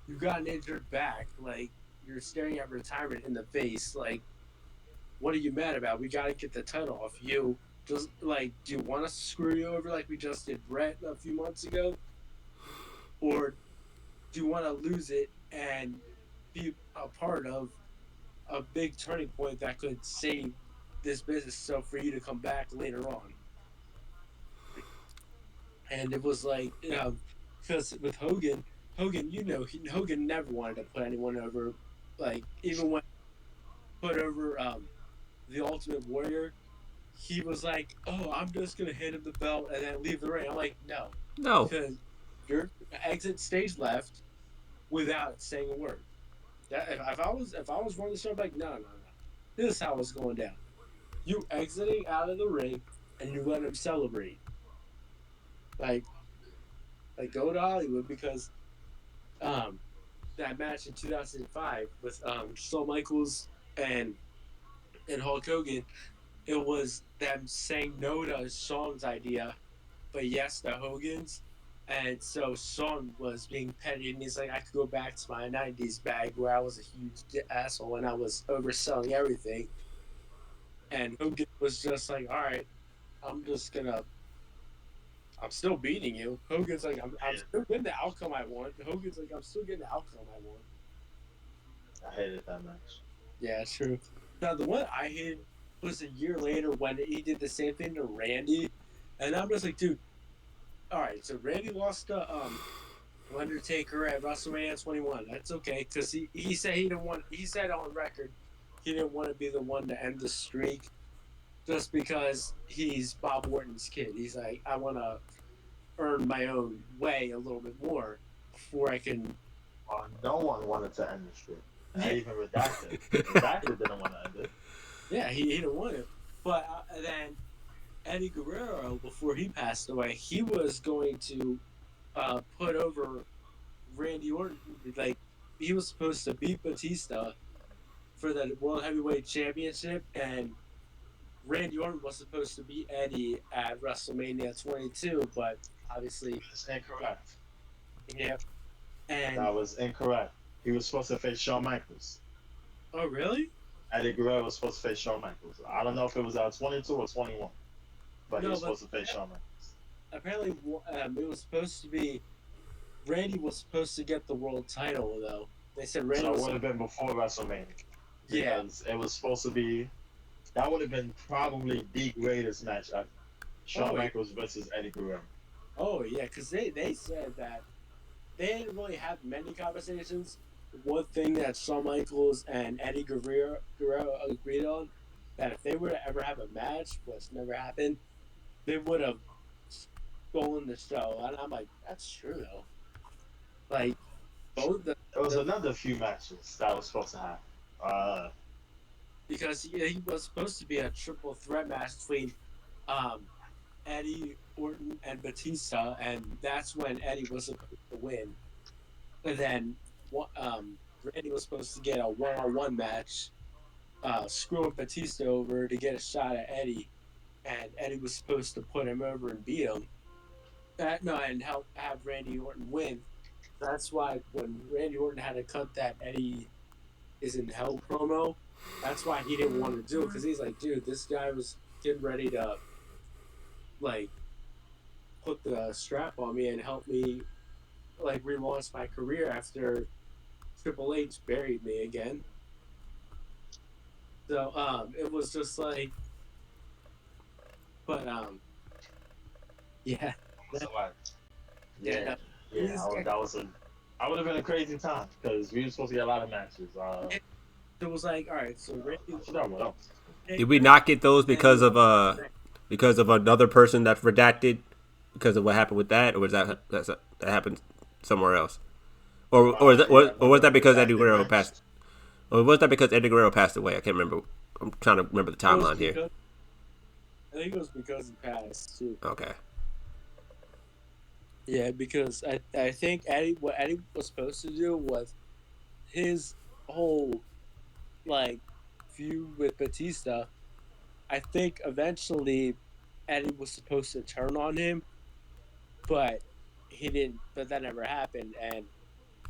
you got an injured back. Like you're staring at retirement in the face. Like, what are you mad about? We got to get the title off you. Just like, do you want us to screw you over like we just did Brett a few months ago, or do you want to lose it and be a part of a big turning point that could save this business so for you to come back later on? And it was like, because with Hogan, Hogan never wanted to put anyone over. Like even when he put over the Ultimate Warrior, he was like, "Oh, I'm just gonna hand him the belt and then leave the ring." I'm like, "No, No. because your exit stage left without saying a word." That if I was running the show, I'm like, "No, no, no. This is how it's going down. You exiting out of the ring and you let him celebrate. Like go to Hollywood because um that match in 2005 with Shawn Michaels and Hulk Hogan, it was them saying no to Shawn's idea, but yes to Hogan's. And so Shawn was being petty, and he's like, I could go back to my '90s bag where I was a huge asshole and I was overselling everything. And Hogan was just like, all right, I'm just gonna, I'm still beating you. Hogan's like, I'm yeah, still getting the outcome I want. Hogan's like, I'm still getting the outcome I want. I hated that match. Yeah, true. Now the one I hated was a year later when he did the same thing to Randy, and I'm just like, dude, all right. So Randy lost to Undertaker at WrestleMania 21. That's okay because he said he didn't want. He said on record he didn't want to be the one to end the streak just because he's Bob Orton's kid. He's like, I want to earn my own way a little bit more before I can. No one wanted to end the streak. Not Yeah, even Redacted. Redacted didn't want to end it. yeah, he didn't want to. But then Eddie Guerrero, before he passed away, he was going to put over Randy Orton. Like he was supposed to beat Batista for the World Heavyweight Championship, and Randy Orton was supposed to beat Eddie at WrestleMania 22, but obviously, That's incorrect. yeah. And That was incorrect. He was supposed to face Shawn Michaels. oh, really? Eddie Guerrero was supposed to face Shawn Michaels. I don't know if it was at 22 or 21, but he No, was but supposed to face Shawn Michaels. apparently, it was supposed to be Randy was supposed to get the world title though. They said Randy So it was would have been before WrestleMania yeah, because it was supposed to be That would have been probably the greatest match ever. Shawn Oh yeah, Michaels versus Eddie Guerrero. oh yeah, because they said that they didn't really have many conversations. One thing that Shawn Michaels and Eddie Guerrero agreed on that if they were to ever have a match, which never happened, they would have stolen the show. And I'm like, that's true though. Like both There was the another few matches that was supposed to happen. Uh, because he was supposed to be a triple threat match between um, Eddie Orton and Batista, and that's when Eddie was supposed to win. And then Randy was supposed to get a one-on-one match, screwing Batista over to get a shot at Eddie, and Eddie was supposed to put him over and beat him. No, and help have Randy Orton win. That's why when Randy Orton had to cut that Eddie is in hell promo, that's why he didn't want to do it because he's like, dude, this guy was getting ready to like put the strap on me and help me like relaunch my career after Triple H buried me again. So it was just like, but yeah, so that, like, yeah, yeah, no, yeah, that was a. I would have been a crazy time because we were supposed to get a lot of matches. it was like, all right, so Randy, I forgot what else. Did we not get those and because of another person that's redacted because of what happened with that, or was that happened somewhere else, Yeah, or was another that because Eddie redacted Guerrero match. passed, or was that because Eddie Guerrero passed away? I can't remember. I'm trying to remember the it was timeline here. because I think it was because he passed too. Okay. Yeah, because I think what Eddie was supposed to do was his whole like feud with Batista. I think eventually Eddie was supposed to turn on him, but he didn't. But that never happened, and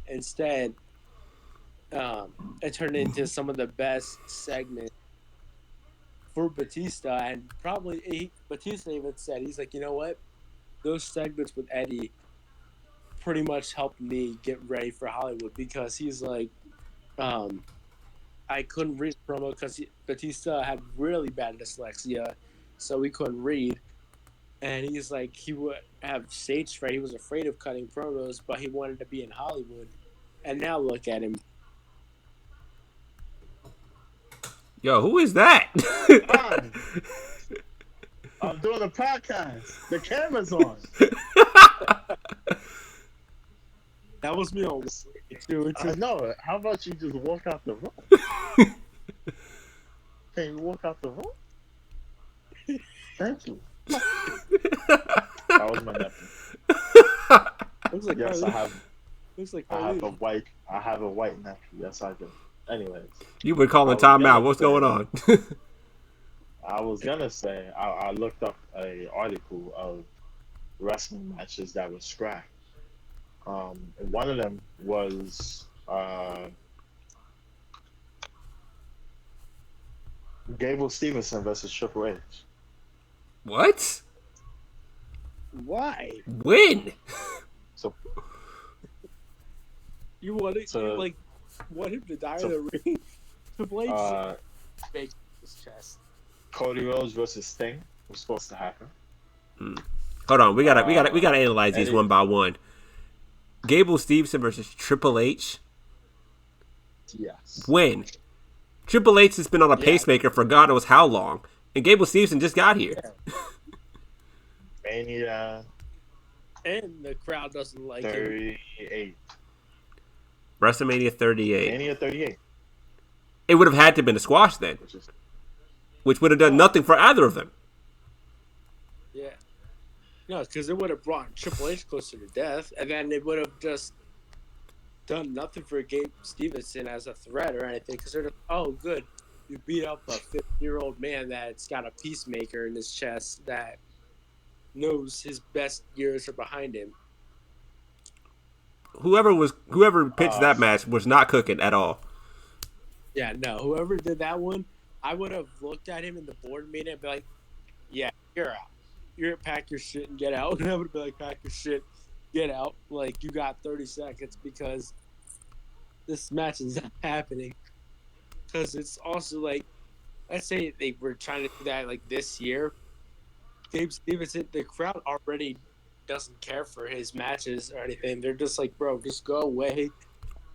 instead, it turned into some of the best segments for Batista. And probably Batista even said he's like, you know what, those segments with Eddie pretty much helped me get ready for Hollywood because he's like, um, I couldn't read promo because Batista had really bad dyslexia, so he couldn't read. And he's like, he would have stage fright. He was afraid of cutting promos, but he wanted to be in Hollywood. And now look at him. Yo, who is that? Fine. I'm doing a podcast. The camera's on. That was me on too. I know. How about you just walk out the room? Can you walk out the room? Thank you. That was my nephew. Looks like Yes, I have. Looks like I have a white. I have a white nephew. Yes, I do. Anyways, You were calling I was time out. gonna What's say- going on? I was gonna say I looked up a article of wrestling matches that were scrapped. And one of them was Gable Stevenson versus Triple H. What? Why? When? So You wanted So- you like want him to die so- in the ring? Triple H uh, faked his chest. Cody Rhodes versus Sting was supposed to happen. Hold on. We gotta analyze these Eddie- one by one. Gable Stevenson versus Triple H. Yes. When? Triple H has been on a Yeah. pacemaker for God knows how long, and Gable Stevenson just got here. Mania And the crowd doesn't like him. 38. WrestleMania 38. Mania 38, It would have had to have been a squash then, which is which would have done nothing for either of them. Yeah. No, because it would have brought Triple H closer to death, and then it would have just done nothing for Gabe Stevenson as a threat or anything. Because they're just, oh, good, you beat up a 50-year-old man that's got a peacemaker in his chest that knows his best years are behind him. Whoever pitched that match was not cooking at all. Yeah, no, whoever did that one, I would have looked at him in the board meeting and be like, yeah, you're out. You're pack your shit and get out. And I would be like, pack your shit, get out. Like, you got 30 seconds because this match is not happening. Because it's also like, let's say they were trying to do that like this year, Gabe Stevenson, the crowd already doesn't care for his matches or anything. They're just like, bro, just go away.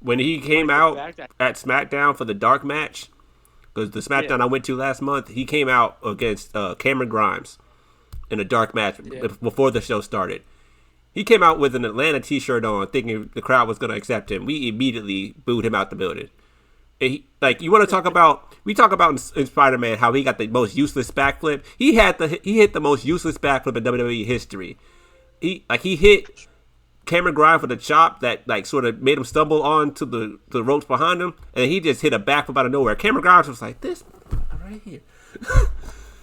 When he came But the out fact that at SmackDown for the dark match, because the yeah, SmackDown I went to last month, he came out against Cameron Grimes in a dark match yeah, before the show started. He came out with an Atlanta T-shirt on, thinking the crowd was going to accept him. We immediately booed him out the building. Like you want to talk about, we talk about in Spider-Man how he got the most useless backflip. He hit the most useless backflip in WWE history. He hit Cameron Grimes with a chop that like sort of made him stumble onto the ropes behind him, and he just hit a backflip out of nowhere. Cameron Grimes was like, "This right here."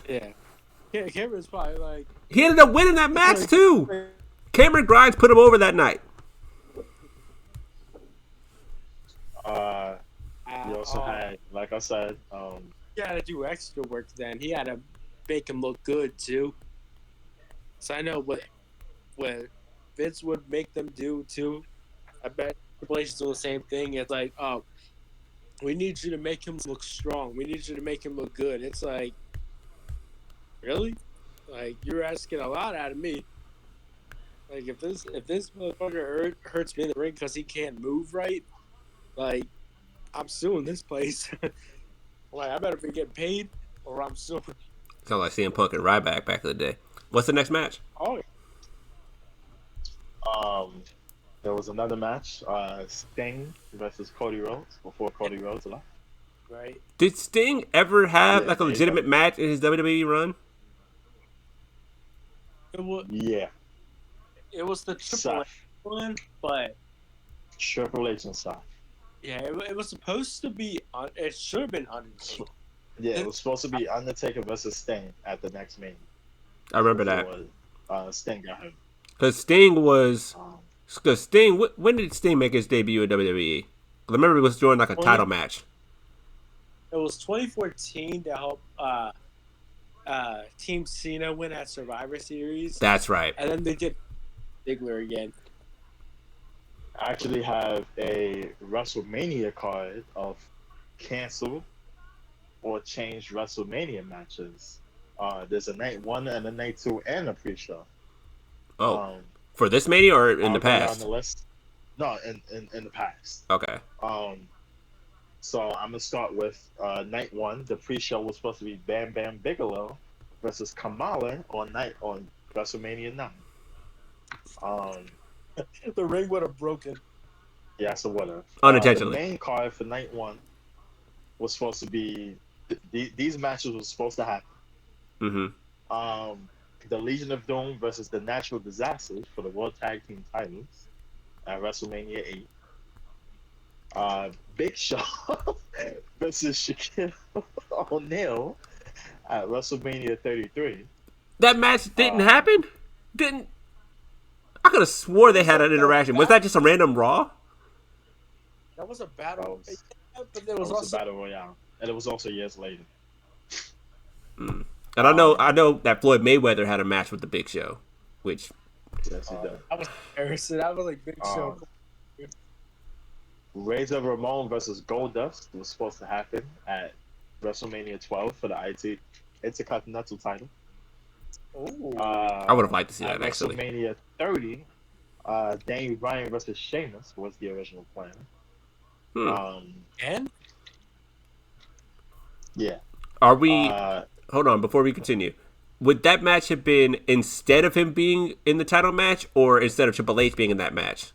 yeah. Cameron's probably like, He ended up winning that match too. Cameron Grimes put him over that night. You also had, like I said, he had to do extra work then. He had to make him look good too. So I know what Vince would make them do too. I bet Triple H is doing the same thing. It's like, oh, we need you to make him look strong. We need you to make him look good. It's like, really? Like you're asking a lot out of me. Like if this motherfucker hurts me in the ring because he can't move right, like I'm suing this place. Like I better be getting paid, or I'm suing. Sound like CM Punk and Ryback back in the day. What's the next match? Oh, um, there was another match, Sting versus Cody Rhodes before Cody Rhodes left. right. Did Sting ever have Yeah, like a legitimate match in his WWE run? Yeah, It was the Triple H Seth, one, but Triple H and Seth. yeah, it was supposed to be. It should have been Undertaker. Yeah, it was supposed to be Undertaker versus Sting at the next main. I remember that Before, Sting got hurt. because Sting was Um, because Sting. When did Sting make his debut in WWE? I remember it was during like a title match. It was 2014 to help Team Cena win at Survivor Series, That's right. and then they did Ziggler again. I actually have a WrestleMania card of canceled or changed WrestleMania matches. There's a night 1 and a night 2 and a pre-show. Oh, for this Mania or in the I'll go down past? the list. No, in the past. Okay. So I'm gonna start with night 1. The pre-show was supposed to be Bam Bam Bigelow versus Kamala on WrestleMania 9. The ring would have broken. Yeah, so whatever. Unintentionally. The main card for night 1 was supposed to be these matches were supposed to happen. Mm-hmm. The Legion of Doom versus the Natural Disasters for the World Tag Team titles at WrestleMania 8. Big Show versus Shaquille O'Neal at WrestleMania 33. That match didn't happen. Didn't. I could have swore they had an interaction. Was that just a random Raw? That was a battle, but there It was was also a battle royale, and it was also years later. Mm. And I know that Floyd Mayweather had a match with the Big Show, which Yes, he did. I was embarrassed. That was like Big Show. Razor Ramon versus Goldust was supposed to happen at WrestleMania 12 for the Intercontinental title. Ooh. I would have liked to see At that actually. WrestleMania 30, Daniel Bryan versus Sheamus was the original plan. And Yeah. Are we? Hold on, before we continue. Would that match have been instead of him being in the title match, or instead of Triple H being in that match?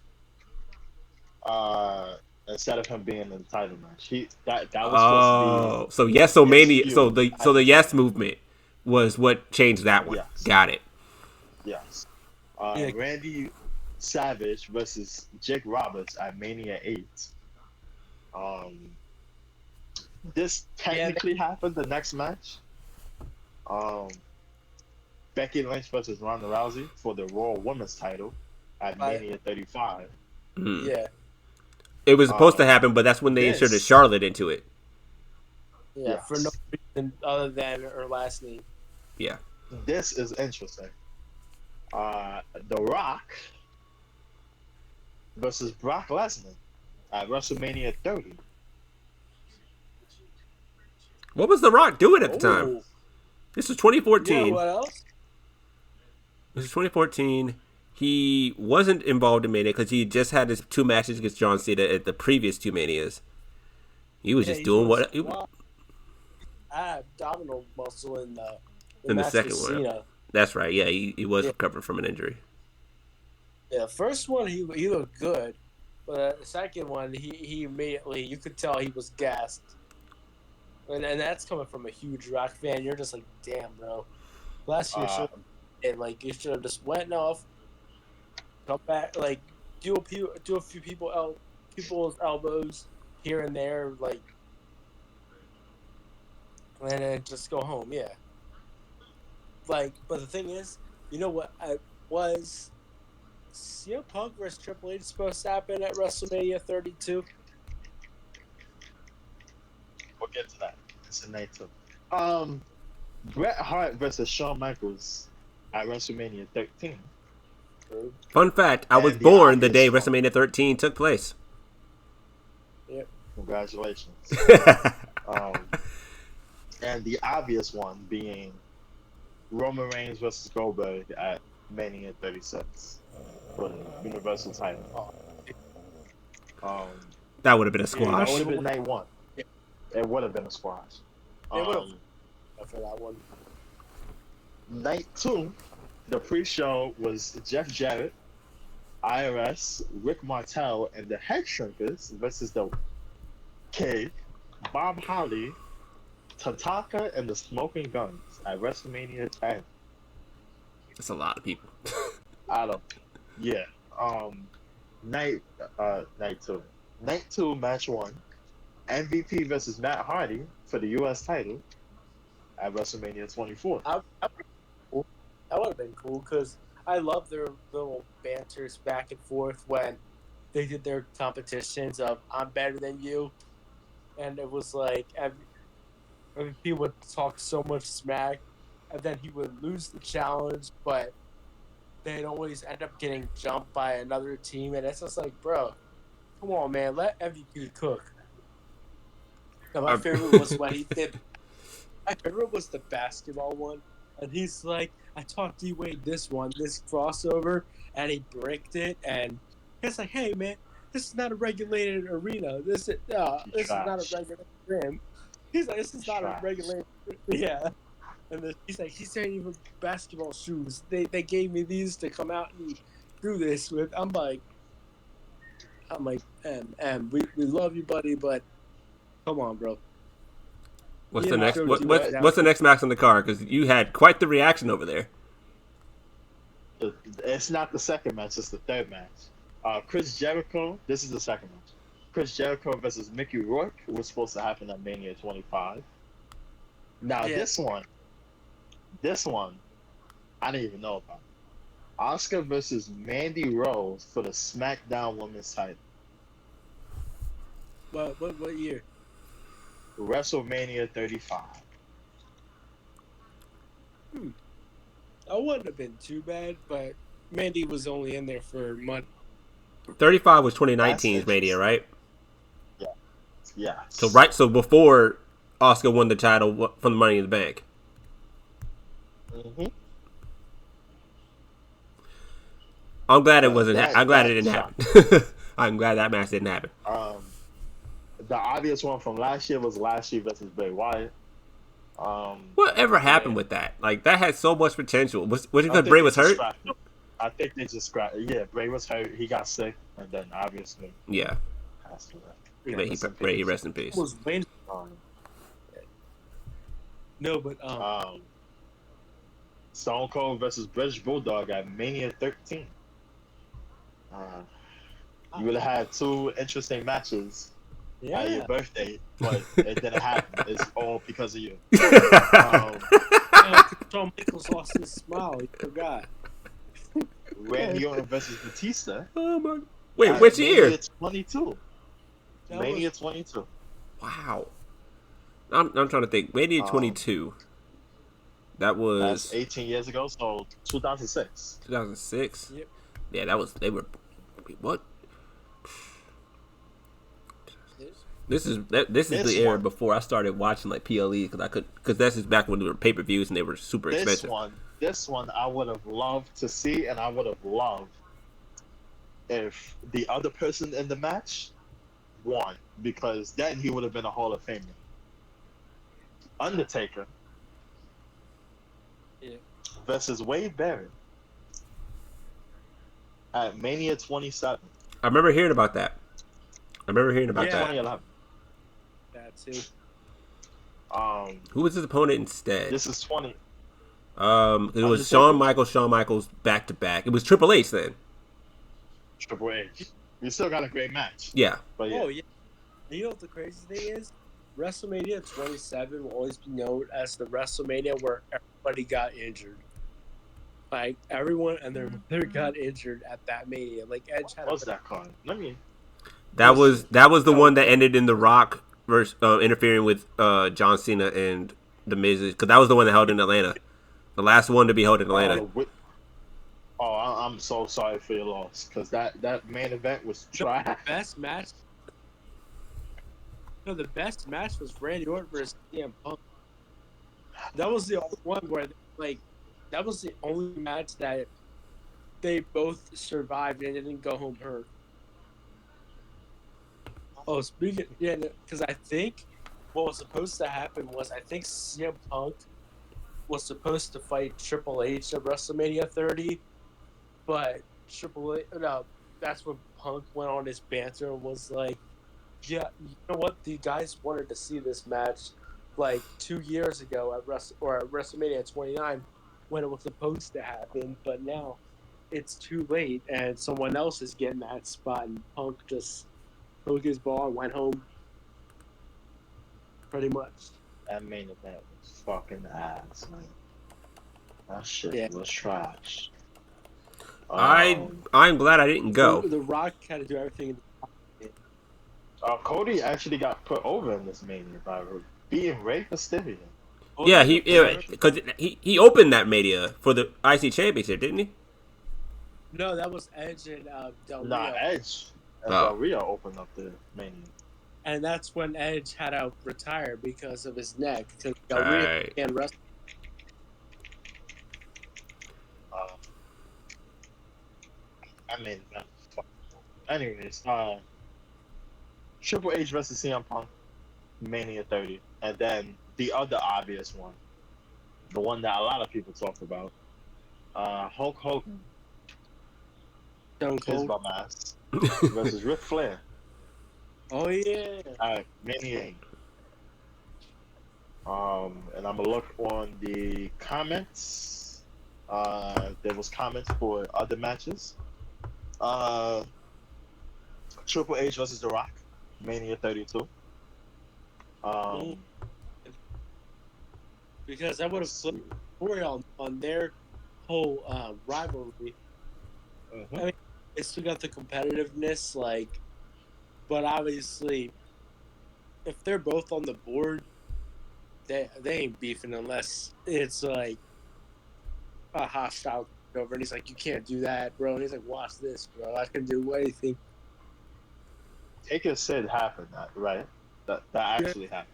Instead of him being in the title match, that was supposed to be. So yes, so Mania, feud. so the yes movement was what changed that one. Yes. Got it. Yes. Yeah. Randy Savage versus Jake Roberts at Mania 8. This technically happened the next match. Becky Lynch versus Ronda Rousey for the Raw Women's title at Mania 35. yeah, It was supposed to happen, but that's when they this- inserted Charlotte into it. yeah, Yes. for no reason other than her last name. Yeah. This is interesting. The Rock versus Brock Lesnar at WrestleMania 30. What was The Rock doing at the time? Oh, This was yeah. 2014. What else? This is 2014. He wasn't involved in Mania because he just had his 2 matches against John Cena at the previous 2 Manias. He was Yeah, just he's doing doing what squat, abdominal muscle in the in the match with second one. Cena. That's right. Yeah, he was Yeah, recovering from an injury. yeah. First one he looked good, but the second one he immediately you could tell he was gassed, and that's coming from a huge Rock fan. You're just like, damn, bro. Last year Uh, should like you should have just went off, come back, like do a few people's elbows here and there, like, and then just go home. Yeah, like, but the thing is, you know what? I was CM Punk versus Triple H supposed to happen at WrestleMania 32. we'll get to that. It's a night too. Bret Hart versus Shawn Michaels at WrestleMania 13. Fun fact: I was And the born the day obvious one. WrestleMania 13 took place. Yep. Congratulations. Um, and the obvious one being Roman Reigns versus Goldberg at Mania 36 for the Universal title. Um, That would have been a Yeah, that squash. would have been night one. Yeah. It would have been a squash. They would have for that one. Night two, the pre-show was Jeff Jarrett, IRS, Rick Martel, and the Head Shrinkers versus the K, Bob Holly, Tataka, and the Smoking Guns at WrestleMania 10. That's a lot of people. Adam. Yeah. Night two. Night two, match one. MVP versus Matt Hardy for the US title at WrestleMania 24. That would have been cool because I love their little banters back and forth when they did their competitions of "I'm better than you," and it was like he would talk so much smack, and then he would lose the challenge, but they'd always end up getting jumped by another team, and it's just like, bro, come on, man, let MVP cook. And my favorite was when he did. My favorite was the basketball one, and he's like, "I taught D-Wade this crossover," and he bricked it, and it's like, "Hey, man, this is not a regulated arena. This is not a regulated rim." He's like, "This is not a regulated, yeah." And he's like, "These ain't even basketball shoes. They gave me these to come out and do this with." I'm like, we love you, buddy, but come on, bro. What's Yeah, the next? sure, What's the next match on the card? Because you had quite the reaction over there. It's not the second match, it's the third match. Chris Jericho, this is the second match. Chris Jericho versus Mickey Rourke was supposed to happen at Mania 25. Now Yeah. this one, I didn't even know about. Asuka versus Mandy Rose for the SmackDown Women's title. What year? WrestleMania 35. That wouldn't have been too bad, but Mandy was only in there for a month. 35 was 2019's Mania, right? Yeah. So before Oscar won the title from the Money in the Bank. Mm-hmm. I'm glad it wasn't. I'm glad it didn't happen. I'm glad that match didn't happen. The obvious one from last year was Lashley versus Bray Wyatt. Whatever happened with that? Like that had so much potential. Was it because Bray was hurt? I think they just scrapped it. Yeah, Bray was hurt. He got sick, and then obviously passed away. Bray, rest in peace. Was no, but Stone Cold versus British Bulldog at Mania 13. You would have had two interesting matches at your birthday, but it didn't happen. It's all because of you. Shawn Michaels lost his smile. He forgot. Randy Orton versus Batista. Oh my! Wait, which year? Mania 22. Mania 22. Wow. I'm trying to think. Mania 22. That was that's 18 years ago, so 2006. 2006. Yep. Yeah, that was. They were. What? This is the era before I started watching like PLE because that's just back when there were pay-per-views and they were super expensive. This one I would have loved to see, and I would have loved if the other person in the match won, because then he would have been a Hall of Famer. Undertaker versus Wade Barrett at Mania 27. I remember hearing about that. 2011. That too. Who was his opponent instead? This is 20. It was Shawn Michaels back to back. It was Triple H then. Triple H. We still got a great match. Yeah. But yeah. Oh yeah. You know what the crazy thing is? WrestleMania 27 will always be known as the WrestleMania where everybody got injured. Like everyone and their mother got injured at that Mania. Like Edge had. What was that card? That was the one that ended in The Rock versus interfering with John Cena and The Miz, because that was the one that held in Atlanta. The last one to be held in Atlanta. I'm so sorry for your loss, because that main event was trash. The best match. No, the best match was Randy Orton versus CM Punk. That was the only one where that was the only match that they both survived and didn't go home hurt. Oh, speaking, because I think what was supposed to happen was CM Punk was supposed to fight Triple H at WrestleMania 30, but that's when Punk went on his banter and was like, "Yeah, you know what? The guys wanted to see this match like 2 years ago at WrestleMania 29 when it was supposed to happen, but now it's too late and someone else is getting that spot." And Punk just took his ball and went home. Pretty much. That main event was fucking ass, man. That shit was trash. I'm glad I didn't go. The Rock had to do everything. Cody actually got put over in this Mania by beating Rey Mysterio. Yeah, because he opened that Mania for the IC Championship, didn't he? No, that was Edge and Del Rio. Nah, Edge and Del Rio opened up the Mania. And that's when Edge had to retire because of his neck. Because Del Rio can't wrestle. Anyways, Triple H versus CM Punk, Mania 30, and then the other obvious one, the one that a lot of people talk about, Hulk Hogan, his bum ass, versus Ric Flair. Oh yeah. Mania 8. And I'm gonna look on the comments. There was comments for other matches. Triple H versus The Rock, Mania 32. Because that would have flipped the story on their whole rivalry. I mean, they still got the competitiveness, but obviously, if they're both on the board, they ain't beefing unless it's like a hostile over. And he's like, "You can't do that, bro." And he's like, "Watch this, bro. I can do anything." Taker said happened, right? That actually happened.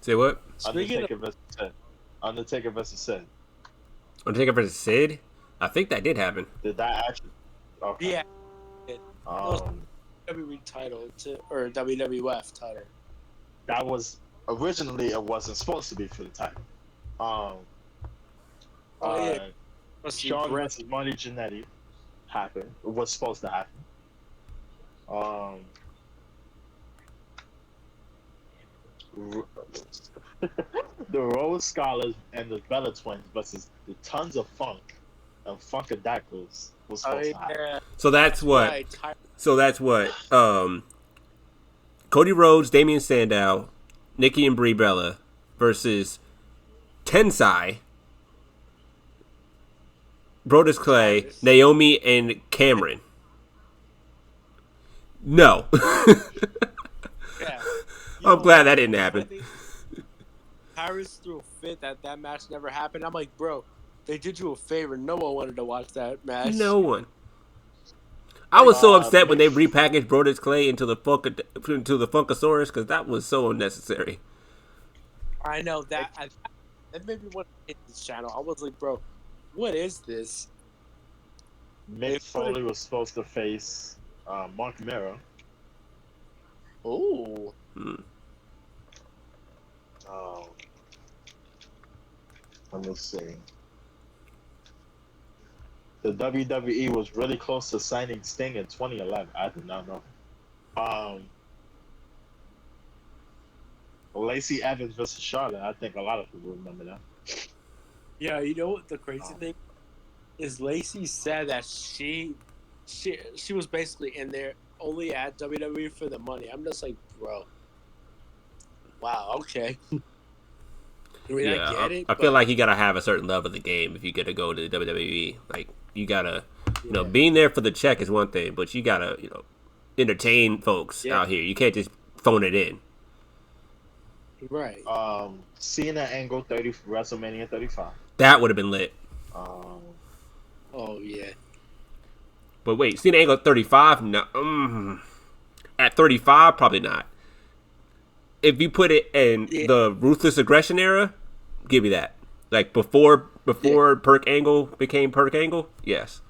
Say what? Undertaker versus Sid. Undertaker versus Sid. Undertaker versus Sid? I think that did happen. Did that actually? Okay. Yeah. WWE title or WWF title. That was originally, it wasn't supposed to be for the title. Shawn versus Marty Jannetty happened. It was supposed to happen. The Rose Scholars and the Bella Twins versus the Tons of Funk and Funkadactyls was supposed to happen. So that's what. Cody Rhodes, Damian Sandow, Nikki and Brie Bella versus Tensai, Brodus Clay, Naomi, and Cameron. No. Yeah. I'm glad that didn't happen. Harris threw a fit that match never happened. I'm like, bro, they did you a favor. No one wanted to watch that match. No one. I was so Uh, upset when they Mick, repackaged Brodus Clay into the Funkasaurus because that was so unnecessary. I know Mick, that made me want to hit this channel. I was like, bro, what is this? Mick They put it. Foley was supposed to face Mark Mero. Oh, Hmm. Um, let me see. The WWE was really close to signing Sting in 2011. I did not know. Um, Lacey Evans versus Charlotte. I think a lot of people remember that. yeah. You know what the crazy Um, thing is? Lacey said that she was basically in there only at WWE for the money. I'm just like, bro, wow, okay. I mean, I Yeah, get it, I feel but like you gotta have a certain level of the game if you get to go to the WWE. Like you gotta, yeah, being there for the check is one thing, but you gotta, entertain folks yeah, out here. You can't just phone it in. right. Cena Angle 30 WrestleMania 35. That would have been lit. Um, Oh yeah, But wait, Cena Angle at 35? No, at 35, probably not. If you put it in yeah, the Ruthless Aggression era, give me that. Like before yeah. Perk Angle became Perk Angle, yes.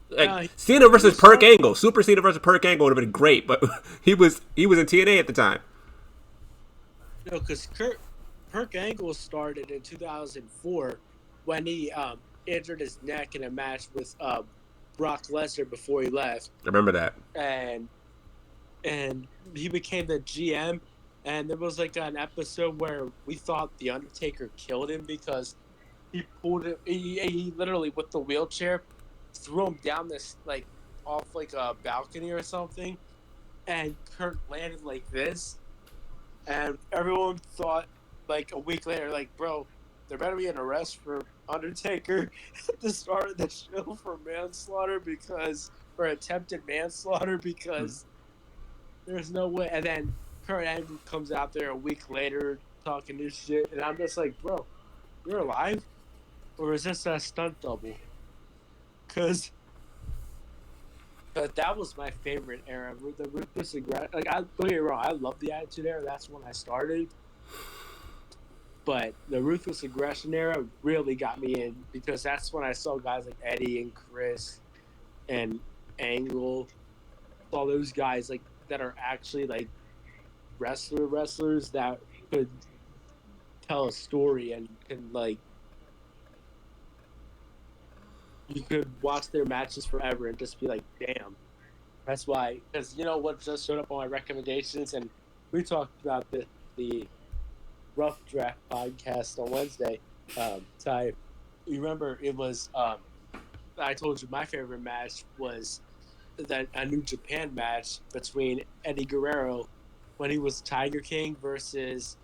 Like No, Cena he versus was Perk starting. Angle, Super Cena versus Perk Angle would have been great, but he was in TNA at the time. No, because Kirk Angle started in 2004 when he injured his neck in a match with Brock Lesnar before he left, I remember that. and he became the GM. And there was like an episode where we thought the Undertaker killed him because he pulled it. He literally with the wheelchair threw him down this like off like a balcony or something, and Kurt landed like this, and everyone thought like a week later, like, bro, there better be an arrest for Undertaker at the start of the show for manslaughter because or attempted manslaughter because there's no way. And then Kurt Angle comes out there a week later talking this shit, and I'm just like, bro, you're alive, or is this a stunt double? Because that was my favorite era. The Ruthless Aggression. Like, don't get me wrong, I love the Attitude Era. That's when I started. But the Ruthless Aggression era really got me in because that's when I saw guys like Eddie and Chris and Angle, all those guys like that are actually like wrestlers that could tell a story and can like you could watch their matches forever and just be like, damn. That's why, because you know what just showed up on my recommendations, and we talked about the Rough Draft podcast on Wednesday. Ty, you remember it was I told you my favorite match was that a New Japan match between Eddie Guerrero when he was Tiger King versus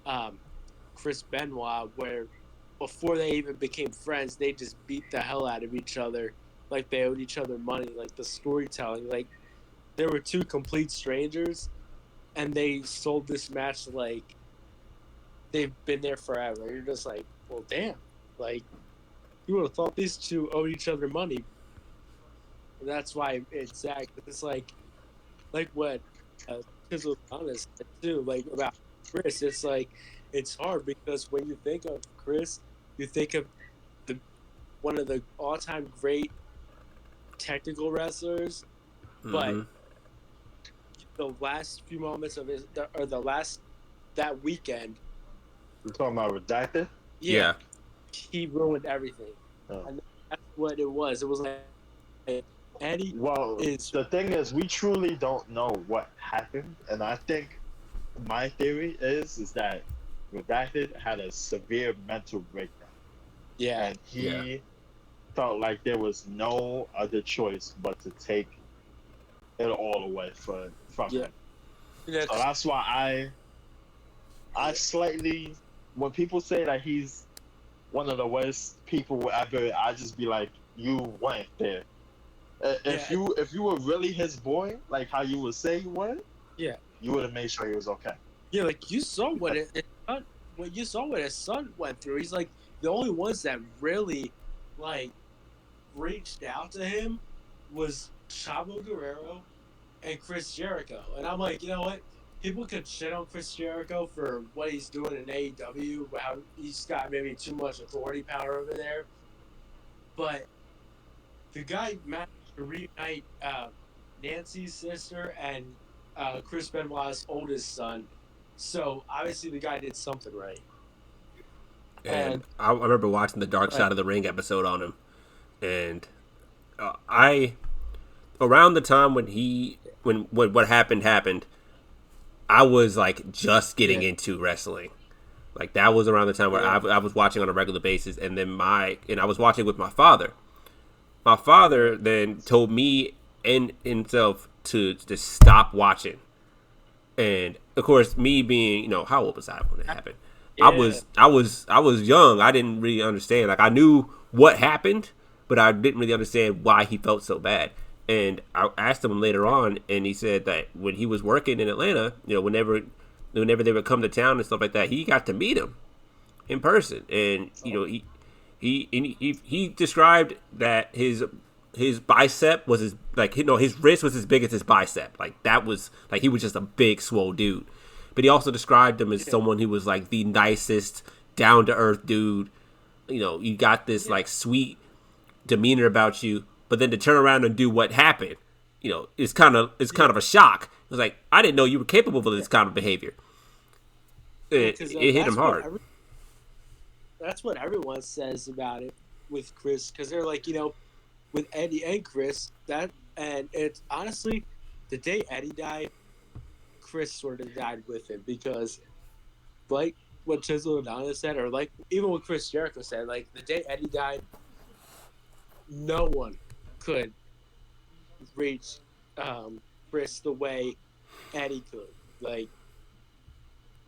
um, Chris Benoit, where before they even became friends, they just beat the hell out of each other like they owed each other money. Like the storytelling, like there were two complete strangers, and they sold this match like they've been there forever. You're just like, well, damn, like you would have thought these two owed each other money. And that's why it's sad. It's like what Chisel Thomas said too, like about Chris. It's like it's hard because when you think of Chris, you think of the one of the all-time great technical wrestlers, but Mm-hmm. the last few moments of his or the last that weekend, we're talking about Redacted. yeah, Yeah. he ruined everything, Oh. and that's what it was. It was like Eddie Well, is the thing is, we truly don't know what happened, and I think my theory is that Redacted had a severe mental breakdown, yeah, and Yeah. he felt like there was no other choice but to take it all away from yeah, him. yeah, So that's why I slightly, when people say that he's one of the worst people ever, I just be like, you weren't there. yeah, If you were really his boy, like how you would say you were, yeah. you would have made sure he was okay. Yeah, like you saw what his son, what you saw what his son went through. He's like the only ones that really like reached out to him was Chavo Guerrero and Chris Jericho. And I'm like, you know what? People could shit on Chris Jericho for what he's doing in AEW, how he's got maybe too much authority power over there. But the guy managed to reunite Nancy's sister and Chris Benoit's oldest son. So obviously the guy did something right. And And I remember watching the Dark like, Side of the Ring episode on him, and I around the time when what happened, I was like just getting yeah, into wrestling. Like that was around the time where yeah, I was watching on a regular basis, and then I was watching with my father. My father then told me and himself to stop watching, and of course, me being how old was I when it happened? yeah, I was young. I didn't really understand. Like I knew what happened, but I didn't really understand why he felt so bad. And I asked him later on, and he said that when he was working in Atlanta, whenever they would come to town and stuff like that, he got to meet him in person, and he described that his bicep was his wrist was as big as his bicep. Like that was like he was just a big swole dude. But he also described him as yeah, someone who was like the nicest, down to earth dude. You got this yeah, like sweet demeanor about you, but then to turn around and do what happened, it's kind yeah, of a shock. It was like I didn't know you were capable of yeah. this kind of behavior. Yeah, It, because it hit him hard. that's what everyone says about it with Chris. Because they're like, with Eddie and Chris, and it's honestly the day Eddie died, Chris sort of died with him because, like what Chisel and Donna said, or like even what Chris Jericho said, like the day Eddie died, no one could reach Chris the way Eddie could. Like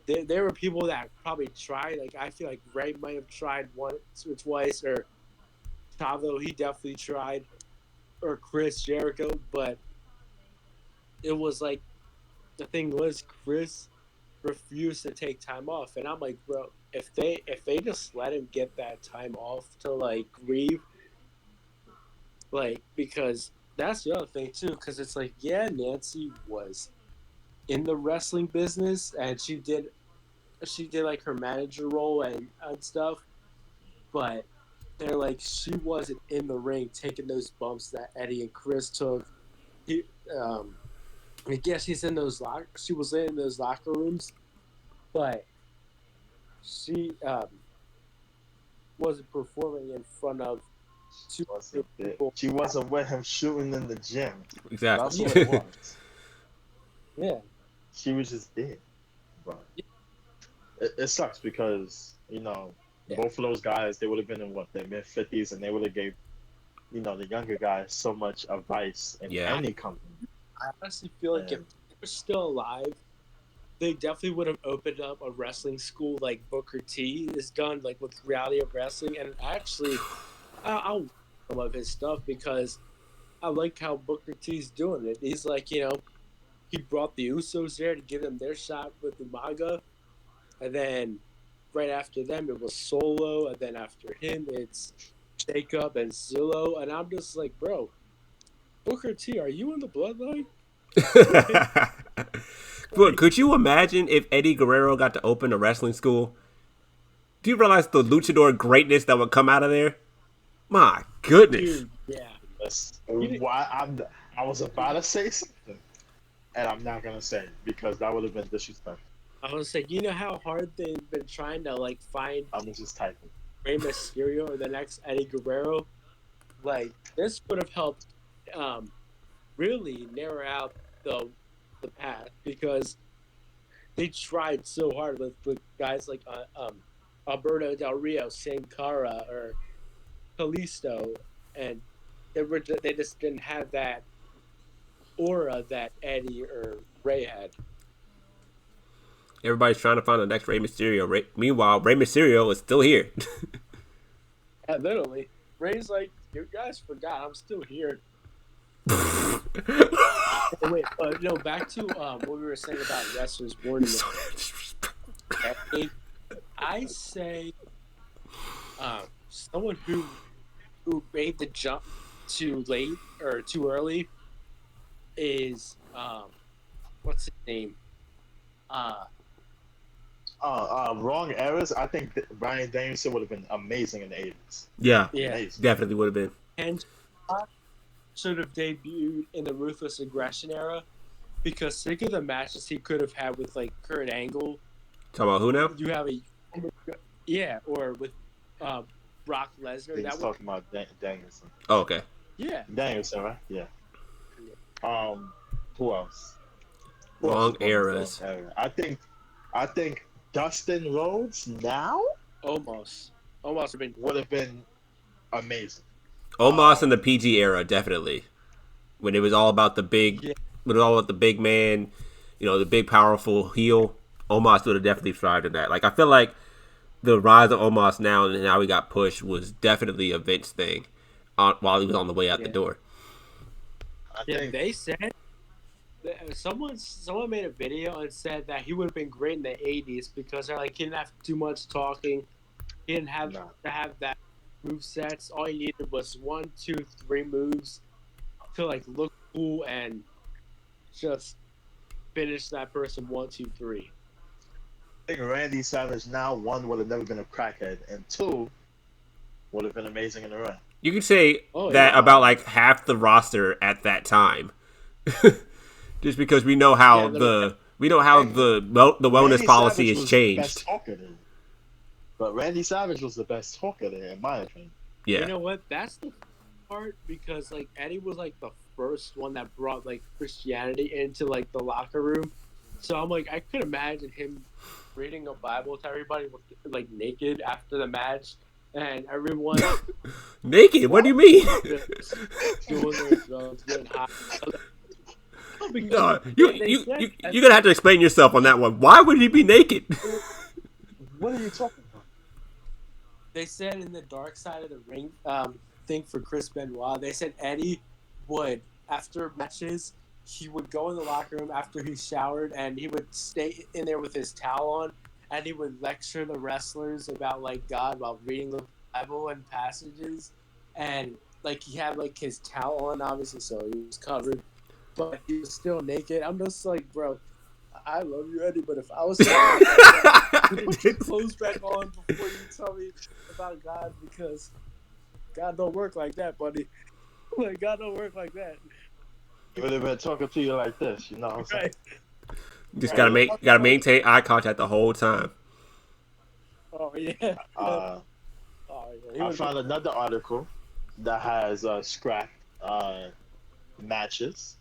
there were people that probably tried. Like I feel like Ray might have tried once or twice, or Chavo he definitely tried, or Chris Jericho, but it was like the thing was Chris refused to take time off, and I'm like, bro, if they just let him get that time off to like grieve, like because that's the other thing too, because it's like yeah, Nancy was in the wrestling business and she did like her manager role and stuff, but they're like she wasn't in the ring taking those bumps that Eddie and Chris took. He, um, I guess she was in those locker rooms, but she wasn't performing in front of two Wasn't there. people. She wasn't with him shooting in the gym. That's Exactly. what it Yeah, was. yeah, She was just there. But it sucks because, yeah. both of those guys, they would have been in what, their mid-50s, and they would have gave, the younger guys so much advice in Yeah. any company. I honestly feel like if And they were still alive, they definitely would have opened up a wrestling school like Booker T is done, like with reality of wrestling. And actually, I'll watch some of his stuff because I like how Booker T's doing it. He's like, he brought the Usos there to give them their shot with the MAGA, and then right after them it was Solo, and then after him it's Jacob and Zillow, and I'm just like, bro, Booker T, are you in the bloodline? like, But like, could you imagine if Eddie Guerrero got to open a wrestling school? Do you realize the luchador greatness that would come out of there? My goodness. dude, yeah. that's You, why I was about to say something, and I'm not gonna say it because that would have been disrespectful. I was like, how hard they've been trying to like find I'm just typing. Rey Mysterio or the next Eddie Guerrero. Like this would have helped um, really narrow out the path because they tried so hard with guys like Alberto Del Rio, Sin Cara, or Kalisto, and they just didn't have that aura that Eddie or Ray had. Everybody's trying to find the next Rey Mysterio. Meanwhile, Rey Mysterio is still here. And literally, Ray's like, "You guys forgot, I'm still here." Oh, wait, no. Back to what we were saying about wrestlers born in the decade. I say, someone who made the jump too late or too early is what's his name? Wrong eras. I think Brian Danielson would have been amazing in the 80s. Yeah, Yeah, Amazing. definitely would have been. and should have debuted in the Ruthless Aggression era because think of the matches he could have had with like Kurt Angle. Talking about who now? You have a or with uh, Brock Lesnar. He's That would talking about Danielson. Oh, okay. yeah. Danielson, right? Yeah. Who else? Who else Wrong is going eras. wrong era? I think Dustin Rhodes now Almost have been would have been amazing. Omos in the PG era, definitely. When it was all about the big, Yeah. when it was all about the big man, the big powerful heel. Omos would have definitely thrived in that. Like I feel like the rise of Omos now and how he got pushed was definitely a Vince thing, while he was on the way out the door. I Yeah, think they said someone made a video and said that he would have been great in the '80s because they're like he didn't have too much talking, he didn't have No. to have that move sets. All he needed was 1, 2, 3 moves to like look cool and just finish that person 1, 2, 3. I think Randy Savage now, one, would have never been a crackhead, and two, would have been amazing in the ring. You could say Oh, that yeah. about like half the roster at that time, just because we know how Yeah, the wellness Randy policy Savage has was the changed. best talker there. But Randy Savage was the best talker there, in my opinion. Yeah, You know what? That's the part because like Eddie was like the first one that brought like Christianity into like the locker room. So I'm like I could imagine him reading a Bible to everybody like naked after the match and everyone naked. What do you mean? doing their drugs, getting high. No, you're gonna have to explain yourself on that one. Why would he be naked? What are you talking about? They said in the Dark Side of the Ring thing for Chris Benoit, they said Eddie would after matches he would go in the locker room after he showered and he would stay in there with his towel on and he would lecture the wrestlers about like God while reading the Bible and passages and like he had like his towel on obviously so he was covered but he was still naked. I'm just like, bro, I love you, Eddie, but if I was put your clothes back on before you tell me about God because God don't work like that, buddy. Like God don't work like that. He would have been talking to you like this, you know what I'm saying? Right. Just gotta maintain eye contact the whole time. Oh yeah. Uh, I found another article that has scrapped matches.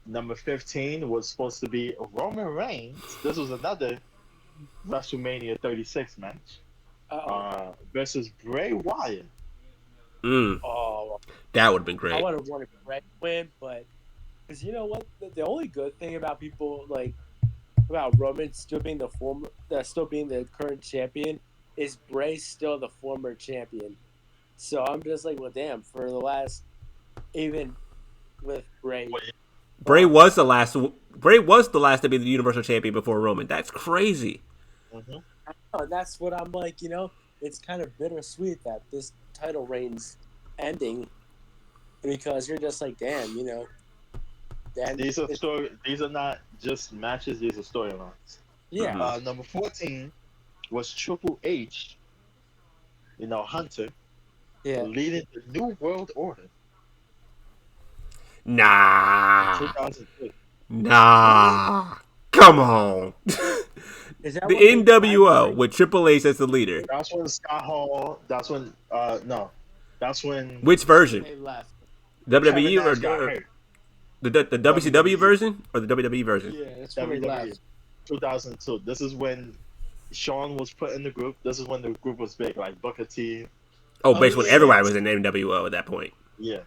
Number 15 was supposed to be Roman Reigns. This was another WrestleMania 36 match versus Bray Wyatt. Oh, That would have been I great. would have wanted Bray to win, but because you know what, the only good thing about people like about Roman still being the current champion is Bray's still the former champion. So I'm just like, well, damn, for the last even with Bray. Bray was the last to be the Universal Champion before Roman. That's crazy. Mm-hmm. And that's what I'm like, it's kind of bittersweet that this title reign's ending because you're just like, damn, These are not just matches, these are storylines. Yeah. Number 14 was Triple H, Hunter, leading the New World Order. Nah. 2002. Nah. Come on. Is that The NWO with Triple H as the leader. That's when Scott Hall. That's when. No. That's when. Which version? They left. WWE or the WCW WWE version or the WWE version? Yeah, that's when they left. 2002. This is when Shawn was put in the group. This is when the group was big, like Booker T. Basically when everybody was in NWO at that point. Yeah.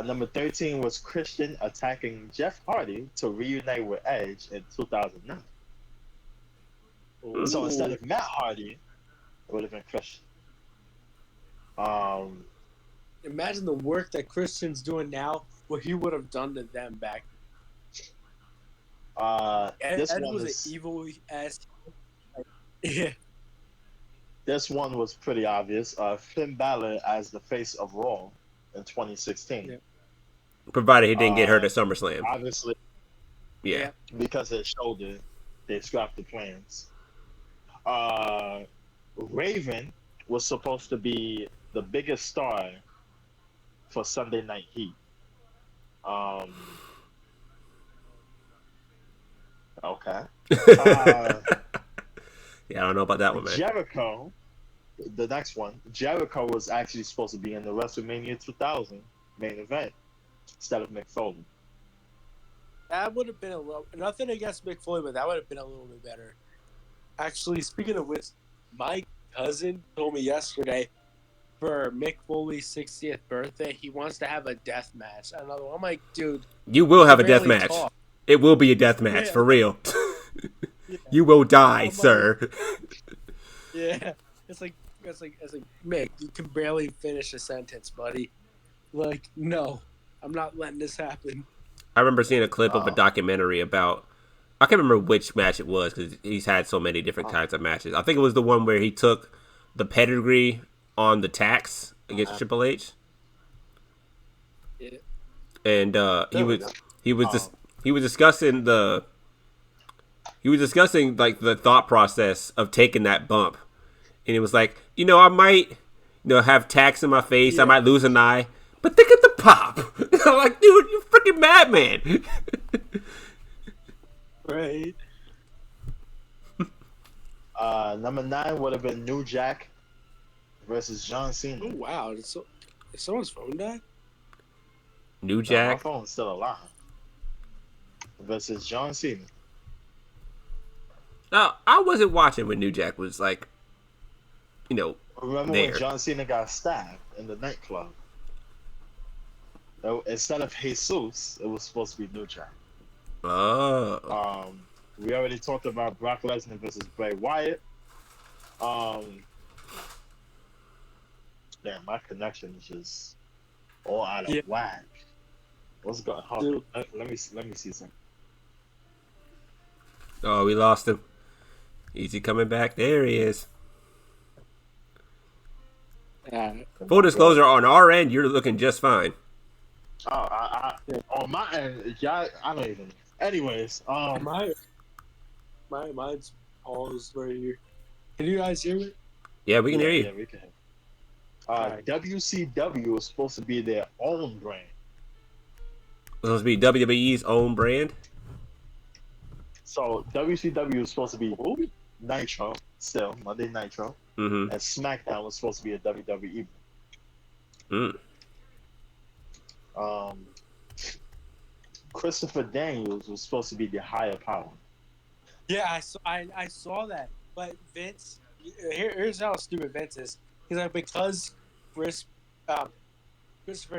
Number 13 was Christian attacking Jeff Hardy to reunite with Edge in 2009. Ooh. So instead of Matt Hardy, it would have been Christian. Imagine the work that Christian's doing now, what he would have done to them back. This Ed one was is an evil ass. Yeah. This one was pretty obvious. Finn Balor as the face of Raw in 2016. Yeah. Provided he didn't get hurt Uh, at SummerSlam. Obviously, Yeah. Yeah. because of his shoulder, they scrapped the plans. Uh, Raven was supposed to be the biggest star for Sunday Night Heat. Um, okay. Uh, Yeah, I don't know about that one, man. Jericho, the next one, Jericho was actually supposed to be in the WrestleMania 2000 main event instead of Mick Foley. That would have been a little. Nothing against Mick Foley, but that would have been a little bit better. Actually, speaking of which, my cousin told me yesterday for Mick Foley's 60th birthday, he wants to have a death match. Another one. I'm like, dude, You will have a can death barely match. talk. It will be a death match, Yeah. for real. Yeah. You will die, I'm like- sir. Yeah, it's like Mick, you can barely finish a sentence, buddy. Like, no, I'm not letting this happen. I remember seeing a clip of a documentary about. I can't remember which match it was because he's had so many different kinds of matches. I think it was the one where he took the pedigree on the tax against Triple H, Yeah. and There we go. he was discussing like the thought process of taking that bump, and it was like, I might have tax in my face, I Yeah. might lose an eye, but think of the pop. I'm like, dude, you freaking madman. Right. Number 9 would have been New Jack versus John Oh Cena. wow! Did someone's phone die? New No, my Jack. phone's still alive. Versus John Cena. Now, I wasn't watching when New Jack was like, Remember there. when John Cena got stabbed in the nightclub? Instead of Jesus, it was supposed to be New Jack. Oh. We already talked about Brock Lesnar versus Bray Wyatt. Damn, my connection is just all out of whack. What's going on? Dude. Let me see something. Oh, we lost him. Easy coming back. There he is. Full disclosure, on our end, you're looking just fine. Oh, on my end, yeah, I don't even. Anyways, Mine's paused right here. Can you guys hear me? Yeah, we can hear you. Yeah, we can. WCW was supposed to be their own brand. It's supposed to be WWE's own brand. So WCW was supposed to be Nitro, still Monday Nitro, Mm-hmm. and SmackDown was supposed to be a WWE. Christopher Daniels was supposed to be the higher power. Yeah, I saw that. But Vince, here's how stupid Vince is. He's like, because Christopher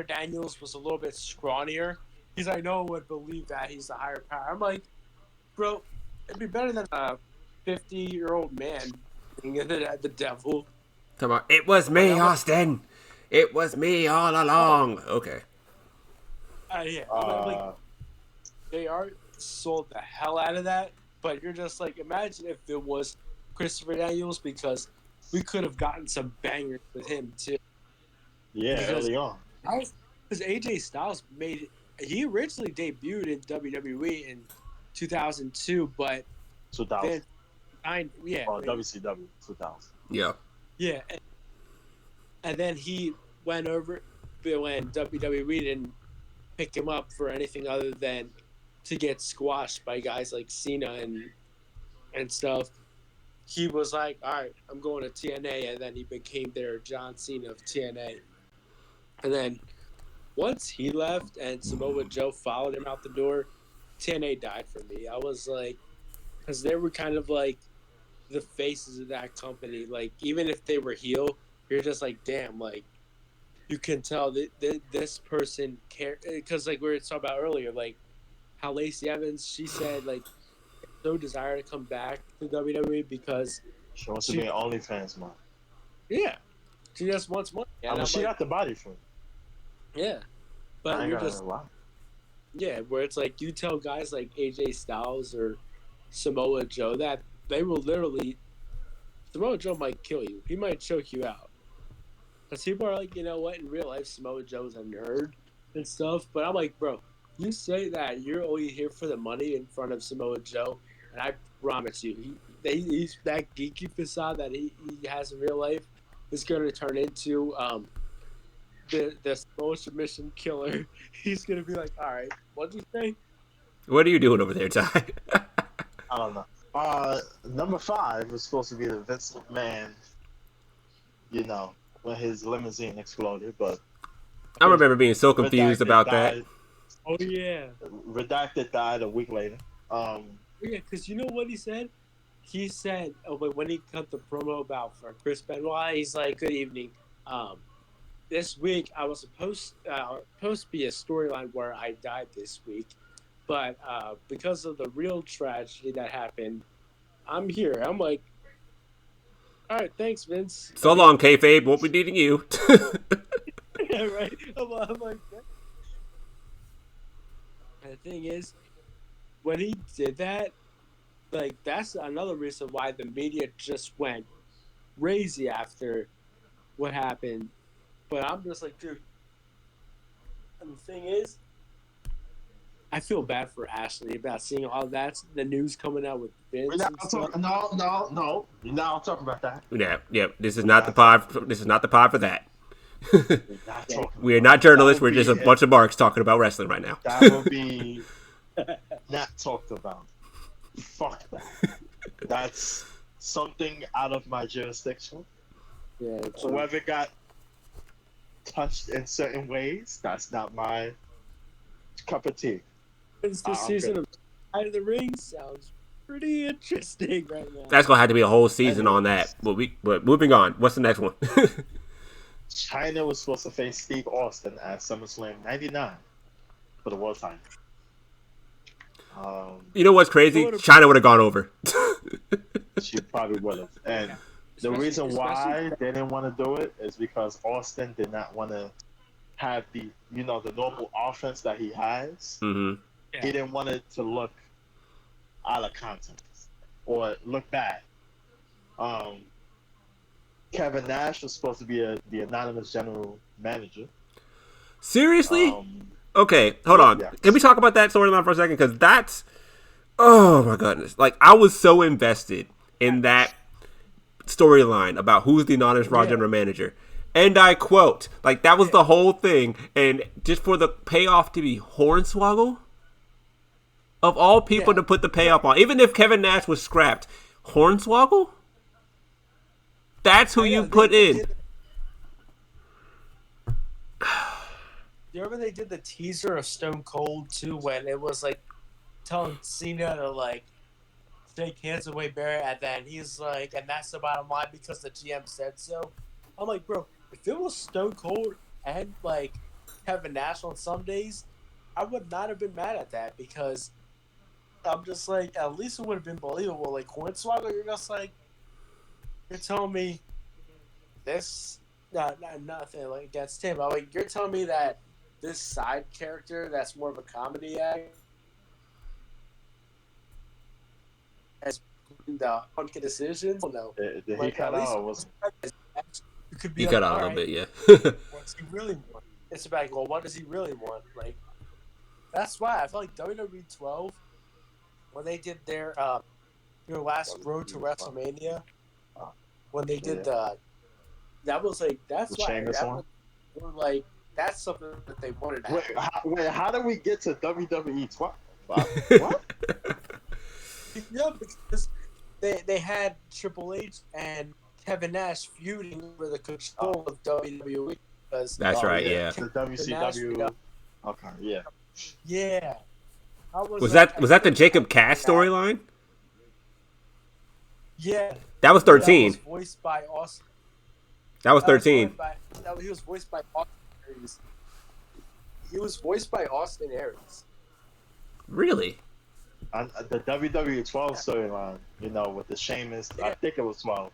Daniels was a little bit scrawnier, he's like, no one would believe that he's the higher power. I'm like, bro, it'd be better than a 50-year-old man being the devil. Come on. It was me, Austin. It was me all along. Okay. Yeah. Like, they are sold the hell out of that, but you're just like, imagine if it was Christopher Daniels, because we could have gotten some bangers with him too. Yeah, Because- early on. Because AJ Styles he originally debuted in WWE in 2002, but 2000. then WCW 2000. Yeah. yeah, and then he went over when WWE didn't pick him up for anything other than to get squashed by guys like Cena and stuff. He was like, all right, I'm going to TNA, and then he became their John Cena of TNA. And then once he left and Samoa Joe followed him out the door, TNA died for me. I was like, because they were kind of like the faces of that company. Like, even if they were heel, you're just like, damn, like, you can tell that this person cares. Because, like, we were talking about earlier, like, how Lacey Evans, she said, like, no desire to come back to WWE because She wants to be an OnlyFans mom. yeah, she just wants money. I mean, she got the body for it. Yeah, but I ain't you're gonna just lie. yeah, where it's like you tell guys like AJ Styles or Samoa Joe that they will literally Samoa Joe might kill you. He might choke you out. Because people are like, you know what? In real life, Samoa Joe's a nerd and stuff. But I'm like, bro, you say that you're only here for the money in front of Samoa Joe, and I promise you, he's that geeky facade that he has in real life is going to turn into the Samoa submission killer. He's going to be like, all right, what'd you say? What are you doing over there, Ty? I don't know. Number 5 was supposed to be the Vince McMahon, when his limousine exploded, but I remember being so confused Redacted about that. died. Oh, yeah. Redacted died a week later. Yeah, because you know what he said? He said, when he cut the promo about for Chris Benoit, he's like, good evening. This week I was supposed to be a storyline where I died this week, but because of the real tragedy that happened, I'm here. I'm like, all right, thanks, Vince. So long, kayfabe. Won't be needing you. Yeah, right. I'm like, and the thing is, when he did that, like that's another reason why the media just went crazy after what happened. But I'm just like, dude. And the thing is, I feel bad for Ashley about seeing all that, the news coming out with Vince and stuff. No. You're not talking about that. Yeah. This is not the pod. This is not the pod for that. Not We're not journalists. We're just a bunch of marks talking about wrestling right now. That would be not talked about. Fuck that. That's something out of my jurisdiction. Yeah, Whoever got touched in certain ways, that's not my cup of tea. This season of Out of the Ring sounds pretty interesting right now. That's gonna have to be a whole season on that. But moving on. What's the next one? China was supposed to face Steve Austin at SummerSlam '99 for the world title. You know what's crazy? China would have gone over. She probably would have. And the reason why they didn't want to do it is because Austin did not want to have the normal offense that he has. Mm-hmm. Yeah. He didn't want it to look out of context or look bad. Kevin Nash was supposed to be the anonymous general manager. Seriously? Okay, hold on. Yeah. Can we talk about that storyline for a second? Because that's, oh my goodness. Like, I was so invested in that storyline about who's the anonymous Raw general manager. And I quote, like, that was the whole thing. And just for the payoff to be Hornswoggle? Of all people to put the payoff on. Even if Kevin Nash was scrapped. Hornswoggle? That's who you put in. You remember they did the teaser of Stone Cold too, when it was like telling Cena to like shake hands with Wade Barrett, and then he's like, and that's the bottom line because the GM said so. I'm like, bro, if it was Stone Cold and like Kevin Nash on some days, I would not have been mad at that because I'm just like, at least it would have been believable. Like Hornswoggle, you're just like, you're telling me this, nothing like against him. I'm like, you're telling me that this side character that's more of a comedy act has the funky decisions. Oh, no, Did he like, cut out? Or was you could be He like, cut out a all little right, bit, yeah. what does he really want? It's about, well, what does he really want? Like, that's why I feel like WWE 12 when they did their last Road to WrestleMania, when they did that was like, that's why Sheamus that one? was like, that's something that they wanted to happen. Wait, how did we get to WWE 12? What? Yeah, because they had Triple H and Kevin Nash feuding for the control of WWE. Because, That's right, yeah. The WCW. Okay, yeah. Yeah. Was that the Jacob Cass storyline? Yeah. That was 13. That was voiced by Austin. That was 13. He was voiced by Austin Aries. He was voiced by Austin Aries. Really? The WWE 12 storyline, with the Sheamus, I think it was 12,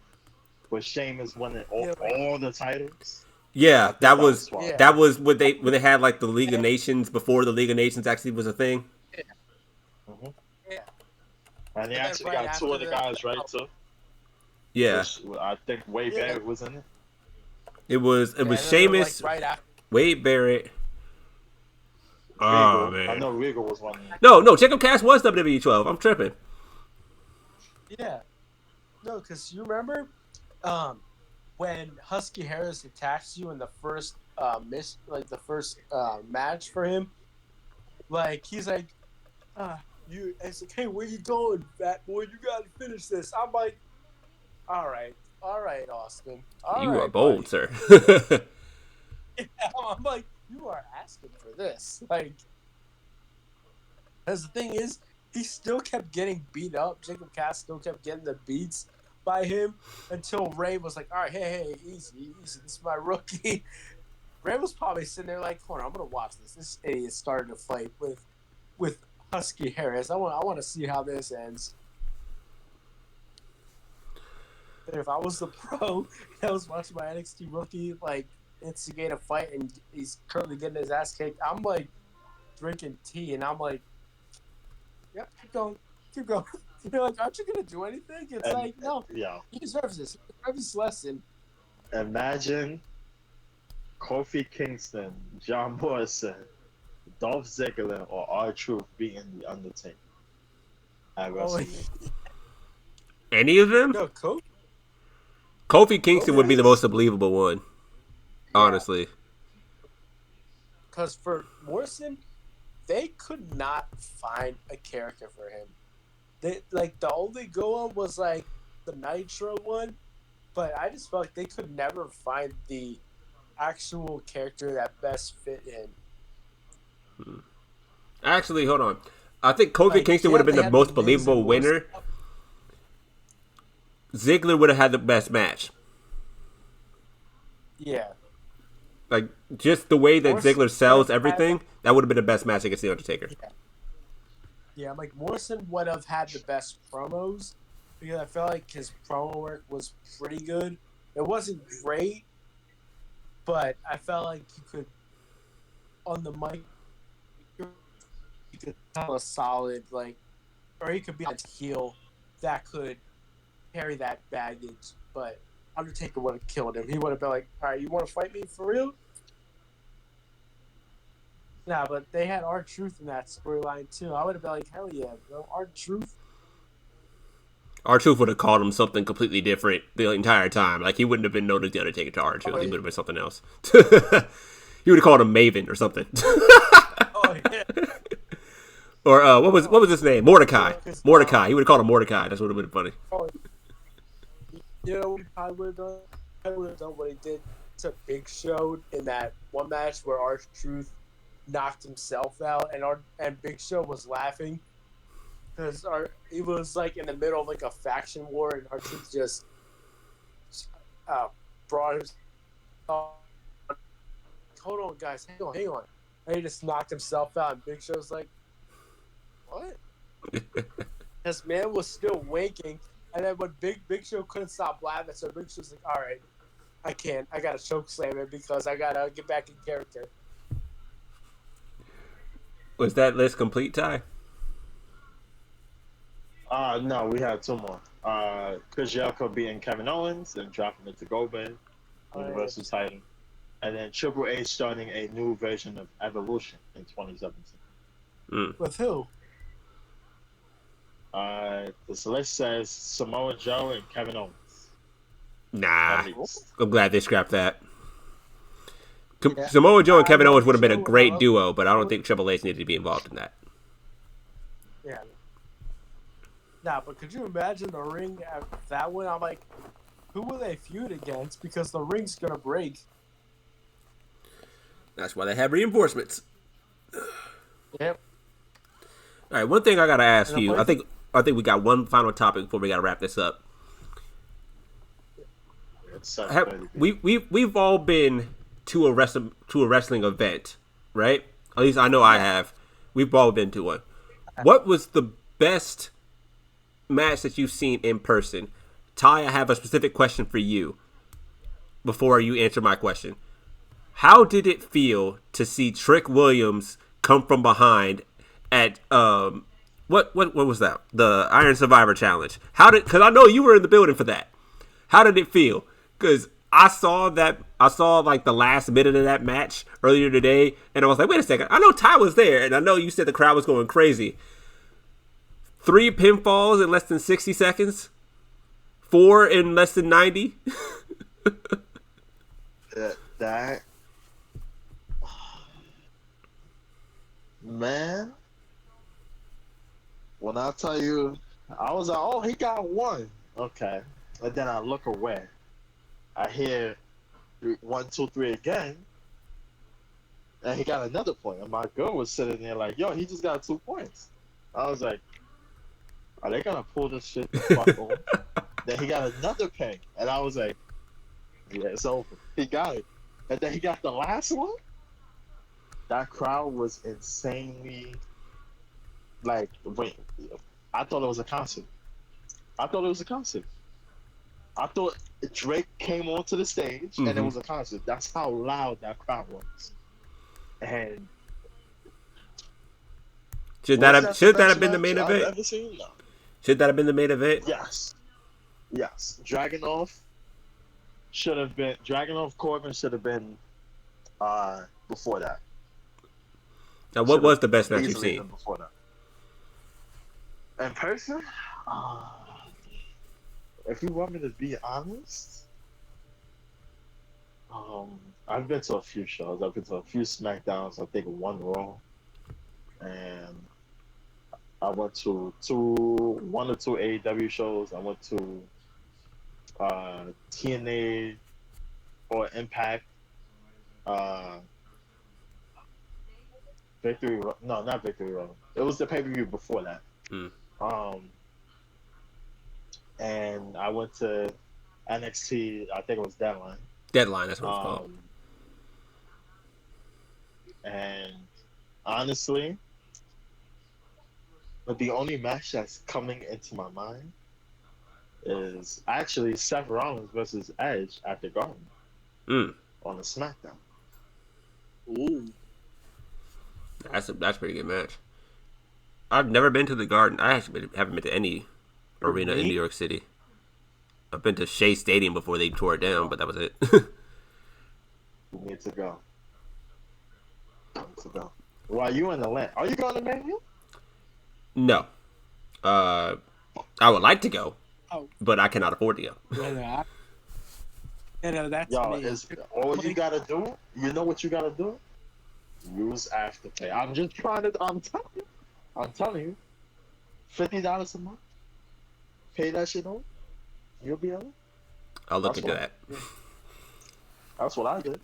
with Sheamus winning all the titles. Yeah, that was 12. that was when they had like the League of Nations before the League of Nations actually was a thing. Yeah. Mm-hmm. Yeah. And they actually got two of the guys, right, too? Yeah, which I think Wade Yeah. Barrett was in it. it was And then Sheamus, like right after. Wade Barrett. Oh Regal. I man, know Regal was one. no, Jacob Cass was WWE 12. I'm tripping. Yeah. No, because you remember, when Husky Harris attacks you in the first match for him, like he's like, it's like, hey, where you going, fat boy? You gotta finish this. I'm like, all right, Austin, all You are right, bold, buddy. sir. I'm like, you are asking for this, like, because the thing is, he still kept getting beat up. Jacob Cass still kept getting the beats by him until Ray was like, all right, hey, easy, this is my rookie. Ray was probably sitting there like, hold on, I'm gonna watch this. This idiot started to fight with Husky Harris. I want to see how this ends. If I was the pro that was watching my NXT rookie like instigate a fight and he's currently getting his ass kicked, I'm like drinking tea and I'm like, yep, keep going. You're like, aren't you gonna do anything? It's And, like, no, yeah. he deserves this. He deserves this lesson. Imagine Kofi Kingston, John Morrison, Dolph Ziggler, or R-Truth beating The Undertaker at WrestleMania. Any of them? No, Kofi. Kofi Kingston would be the most believable one, honestly. Because for Morrison, they could not find a character for him. They like the only go on was like the Nitro one, but I just felt like they could never find the actual character that best fit him. Actually, hold on. I think Kofi Kingston would have been the most believable winner. Ziggler would have had the best match. Yeah. Like, just the way that Ziggler sells everything, that would have been the best match against The Undertaker. Yeah, like Morrison would have had the best promos because I felt like his promo work was pretty good. It wasn't great, but I felt like he could, on the mic, he could tell a solid, like, or he could be a heel that could carry that baggage. But Undertaker would have killed him. He would have been like, all right, you want to fight me for real? Nah, but they had R-Truth in that storyline too. I would have been like, hell yeah, bro, R-Truth. R-Truth would have called him something completely different the entire time. Like, he wouldn't have been known as The Undertaker to R-Truth. He would have been something else. He would have called him Maven or something. Oh yeah. Or what was his name? Mordecai. Mordecai. He would have called him Mordecai. That's what would have been funny. Oh, you know what I would have done? I would have done what he did to Big Show in that one match where R-Truth knocked himself out, and Big Show was laughing because he was like in the middle of like a faction war, and R-Truth just brought him. Hold on, guys, hang on. And he just knocked himself out, and Big Show's like, "What?" This man was still winking, and then when Big Show couldn't stop laughing, so Big Show's like, "All right, I can't. I gotta choke slam it because I gotta get back in character." Was that list complete, Ty? No, we had two more. Chris Jericho beating Kevin Owens and dropping it to Goldberg, Universal title. And then Triple H starting a new version of Evolution in 2017. With who? This list says Samoa Joe and Kevin Owens. Nah. I'm glad they scrapped that. Yeah. Samoa Joe and Kevin Owens would have been a great duo, but I don't think Triple H needed to be involved in that. Yeah. Nah, but could you imagine the ring at that one? I'm like, who will they feud against? Because the ring's gonna break. That's why they have reinforcements. Yep. All right, one thing I gotta ask you. I think we got one final topic before we gotta wrap this up. We've all been to a wrestling event, right? At least I know I have. We've all been to one. What was the best match that you've seen in person? Ty, I have a specific question for you before you answer my question. How did it feel to see Trick Williams come from behind at what was that? The Iron Survivor Challenge. Because I know you were in the building for that. How did it feel? Because I saw like the last minute of that match earlier today, and I was like, wait a second, I know Ty was there, and I know you said the crowd was going crazy. 3 pinfalls in less than 60 seconds, 4 in less than 90. That man, when I tell you, I was like, oh, he got one. Okay. And then I look away. I hear 1, 2, 3 again. And he got another point. And my girl was sitting there like, yo, he just got 2 points. I was like, are they gonna pull this shit the fuck on? Then he got another ping. And I was like, yeah, it's over. He got it. And then he got the last one. That crowd was insanely like, wait, I thought it was a concert. I thought Drake came onto the stage and it was a concert. That's how loud that crowd was. And should that have been the main event? I've ever seen? No. Should that have been the main event? Yes. Dragunov Corbin should have been before that. Now, what was the best match you've seen? Before that. In person? If you want me to be honest, I've been to a few shows. I've been to a few SmackDowns. I think 1 Raw, and I went to 1 or 2 AEW shows. I went to TNA or Impact. Victory. No, not Victory Road. It was the pay-per-view before that. And I went to NXT. I think it was Deadline. Deadline, that's what it's called. And honestly, the only match that's coming into my mind is actually Seth Rollins versus Edge at the Garden on the SmackDown. Ooh. That's a pretty good match. I've never been to the Garden. I actually haven't been to any arena in New York City. I've been to Shea Stadium before they tore it down, but that was it. You need to go. While you in Atlanta, are you going to Mania? No. I would like to go, but I cannot afford to go. That's Yo, me. All you gotta do, you know what you gotta do? Use Afterpay. I'm telling you, $50 a month. Pay that shit on. You'll be on. I'll look into that. That's what I did.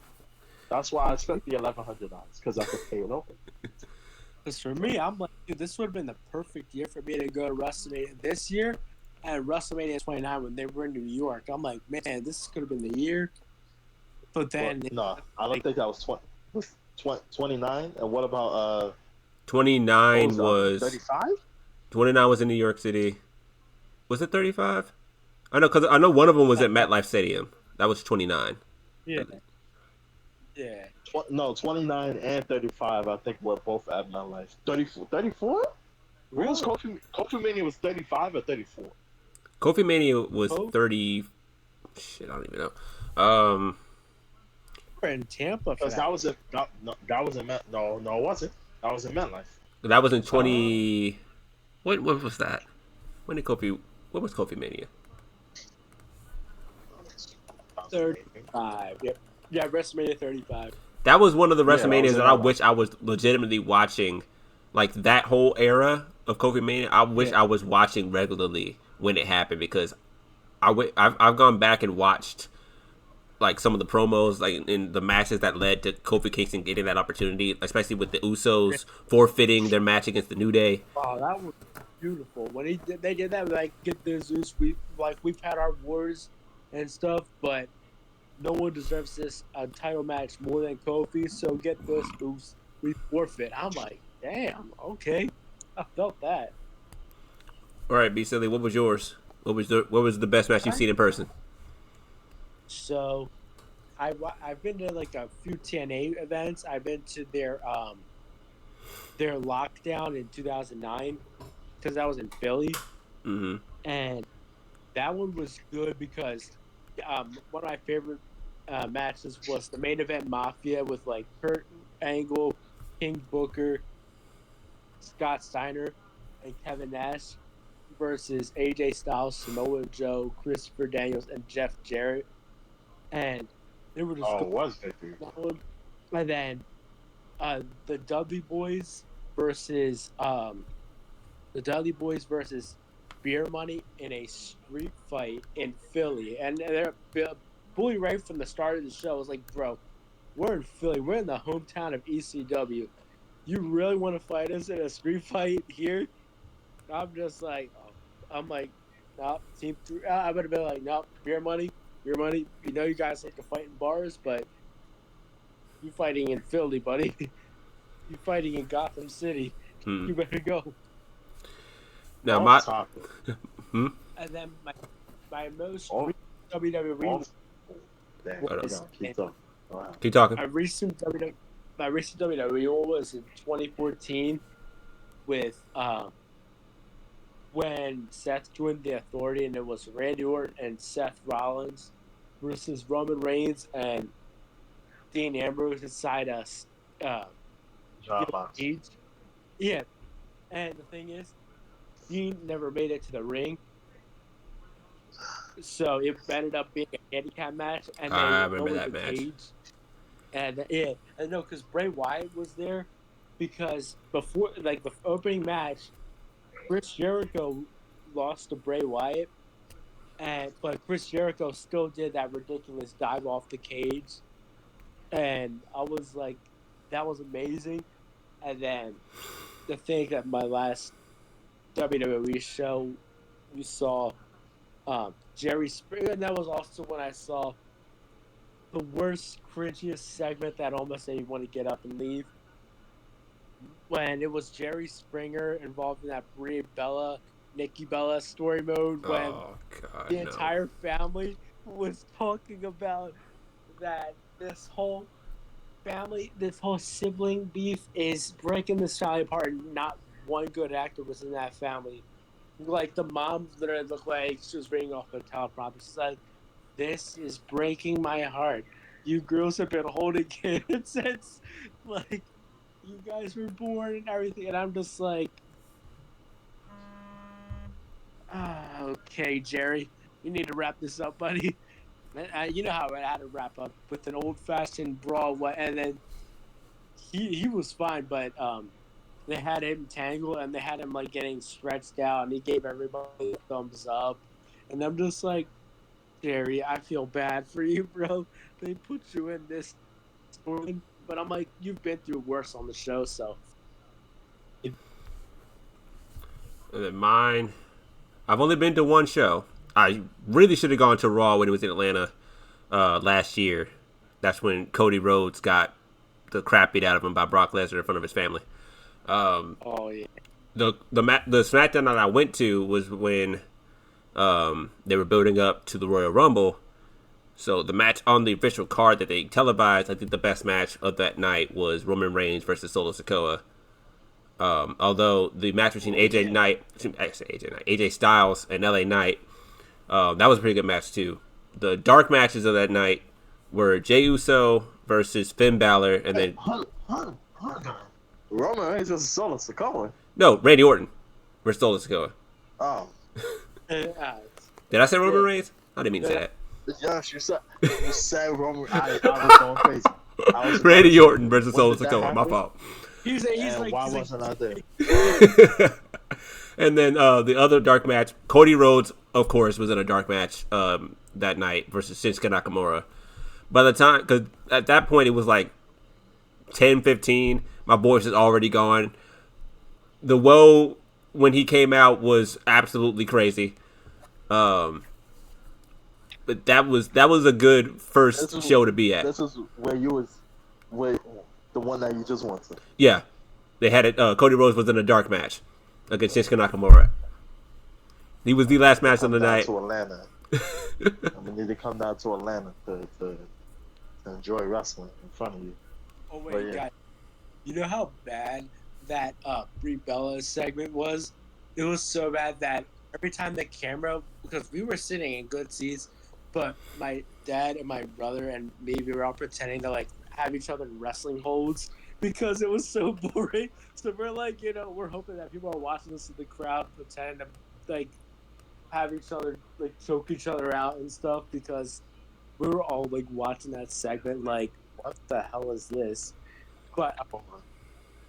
That's why I spent the $1,100 because I could pay it over. Because for me, I'm like, dude, this would have been the perfect year for me to go to WrestleMania this year and WrestleMania 29 when they were in New York. I'm like, man, this could have been the year. But then... No, I don't think that was 29. And what about... 29 was... 35? 29 was in New York City. Was it 35? I know, because I know one of them was at MetLife Stadium. That was 29. Yeah. 29 and 35, I think, were both at MetLife. 34? Really? Kofi Mania was 35 or 34? Kofi Mania was 30. Shit, I don't even know. We're in Tampa for that. That was in Met. No, it wasn't. That was in MetLife. That was in 20. What was that? When did Kofi? What was Kofi Mania? 35. Yep. Yeah, WrestleMania 35. That was one of the WrestleManias that I one. wish I was legitimately watching. Like that whole era of Kofi Mania, I wish I was watching regularly when it happened, because I've gone back and watched like some of the promos, like in the matches that led to Kofi Kingston getting that opportunity, especially with the Usos forfeiting their match against the New Day. Wow, that was beautiful. When they did that, like, get the Zeus, we've had our wars and stuff, but no one deserves this title match more than Kofi. So get this, Zeus, we forfeit. I'm like, damn, okay, I felt that. All right, B Silly, what was yours? What was the best match you've seen in person? So, I've been to like a few TNA events. I've been to their lockdown in 2009 because that was in Philly, Mm-hmm. and that one was good because one of my favorite matches was the main event Mafia with like Kurt Angle, King Booker, Scott Steiner, and Kevin Nash versus AJ Styles, Samoa Joe, Christopher Daniels, and Jeff Jarrett. And they were just Oh, it was victory. going. And then the Dudley Boys versus Beer Money in a street fight in Philly, and they're Bully right from the start of the show was like, "Bro, we're in Philly. We're in the hometown of ECW. You really want to fight us in a street fight here?" I'm just like, oh, I'm like, no, team three. I would have been like, no, Beer Money, Beer Money. You know, you guys like to fight in bars, but you fighting in Philly, buddy. You fighting in Gotham City. You better go. Now, Off topic. Hmm? And then my most Oh. recent WWE Damn, What keep else? going, keep talking. Wow. Keep talking. my recent WWE one was in 2014 with when Seth joined the Authority, and it was Randy Orton and Seth Rollins versus Roman Reigns and Dean Ambrose inside us. John Box. Yeah, and the thing is, Dean never made it to the ring, so it ended up being a handicap match, and they I remember lowered that the match. cage. And yeah, and no, because Bray Wyatt was there, because before like the opening match, Chris Jericho lost to Bray Wyatt, but Chris Jericho still did that ridiculous dive off the cage, and I was like, that was amazing. And then the thing that my last WWE show, we saw Jerry Springer, and that was also when I saw the worst, cringiest segment that almost made me want to get up and leave. When it was Jerry Springer involved in that Brie Bella, Nikki Bella story mode, when Oh God, the no. entire family was talking about that this whole sibling beef is breaking this family apart, and not one good actor was in that family. Like the mom literally looked like she was reading off a teleprompter. She's like, "This is breaking my heart. You girls have been holding kids since like you guys were born and everything," and I'm just like, okay, Jerry, you need to wrap this up, buddy. You know how I had to wrap up with an old fashioned brawl, and then he was fine, but they had him tangled and they had him like getting stretched out, and he gave everybody a thumbs up, and I'm just like, Jerry, I feel bad for you, bro. They put you in this story, but I'm like, you've been through worse on the show, so. And then mine, I've only been to one show. I really should have gone to Raw when it was in Atlanta last year. That's when Cody Rhodes got the crap beat out of him by Brock Lesnar in front of his family. Oh yeah. The SmackDown that I went to was when they were building up to the Royal Rumble. So the match on the official card that they televised, I think the best match of that night was Roman Reigns versus Solo Sikoa. Although the match between AJ Styles and LA Knight, that was a pretty good match too. The dark matches of that night were Jey Uso versus Finn Balor, and then Roman Reigns versus Solo Sikoa. no, Randy Orton versus Solo Sikoa. Oh, Did I say Roman Reigns? I didn't mean to say that. yes, you said Roman. I was going crazy. Randy Orton versus Solo When did that Sikoa. My happen? fault. He's And like, why he's like, wasn't I there? And then the other dark match, Cody Rhodes, of course, was in a dark match that night versus Shinsuke Nakamura. By the time, because at that point it was like 10:15, my voice is already gone. The woe when he came out was absolutely crazy. But that was a good first show to be at. This is where you was, the one that you just went to. Yeah, they had it. Cody Rhodes was in a dark match against Shinsuke Nakamura. He was the last match of the night. To Atlanta. We need to come down to Atlanta to enjoy wrestling in front of you. oh But wait, yeah. guys, you know how bad that Brie Bella segment was? It was so bad that every time the camera, because we were sitting in good seats, but my dad and my brother and me, we were all pretending to like have each other in wrestling holds because it was so boring. So we're like, we're hoping that people are watching this in the crowd, pretend to like have each other like choke each other out and stuff because we were all like watching that segment like, what the hell is this? But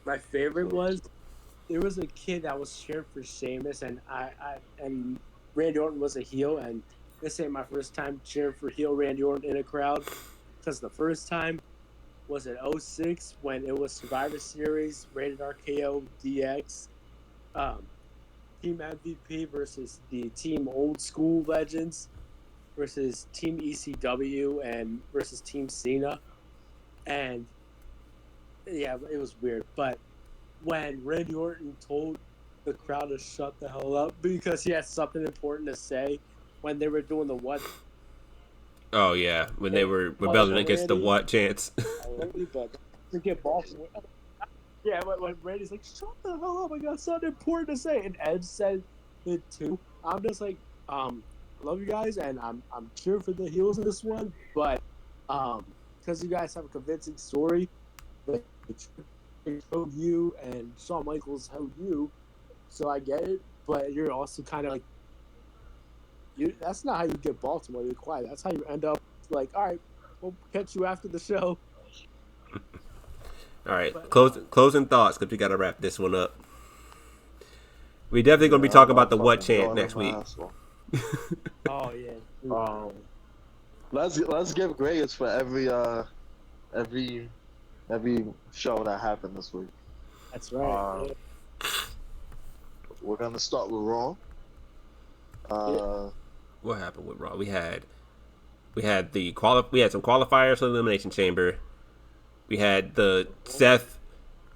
my favorite was there was a kid that was cheering for Sheamus, and and Randy Orton was a heel, and this ain't my first time cheering for heel Randy Orton in a crowd, because the first time was in '06 when it was Survivor Series, Rated RKO DX, um, Team MVP versus the Team Old School Legends versus Team ECW and versus Team Cena, and yeah, it was weird, but when Randy Orton told the crowd to shut the hell up because he had something important to say when they were doing the what Oh yeah, when they were for rebelling against the Randy, what chants. but to get Baltimore. Yeah, when Randy's like, shut the hell up, I got something important to say. And Ed said it too. I'm just like, I love you guys, and I'm cheering for the heels in this one, but because you guys have a convincing story, like showed you and Shawn Michaels showed you, so I get it. But you're also kind of like, that's not how you get Baltimore. You're quiet. That's how you end up like, all right, we'll catch you after the show. All right, But closing thoughts because we got to wrap this one up. We definitely gonna be Yeah, talking I'm about the what fucking chant going in next my week. asshole. oh yeah, Um, let's give grades for every every show that happened this week. that's right. Um, we're gonna start with Raw. Uh, What happened with Raw? We had we had some qualifiers for the Elimination Chamber. We had the Seth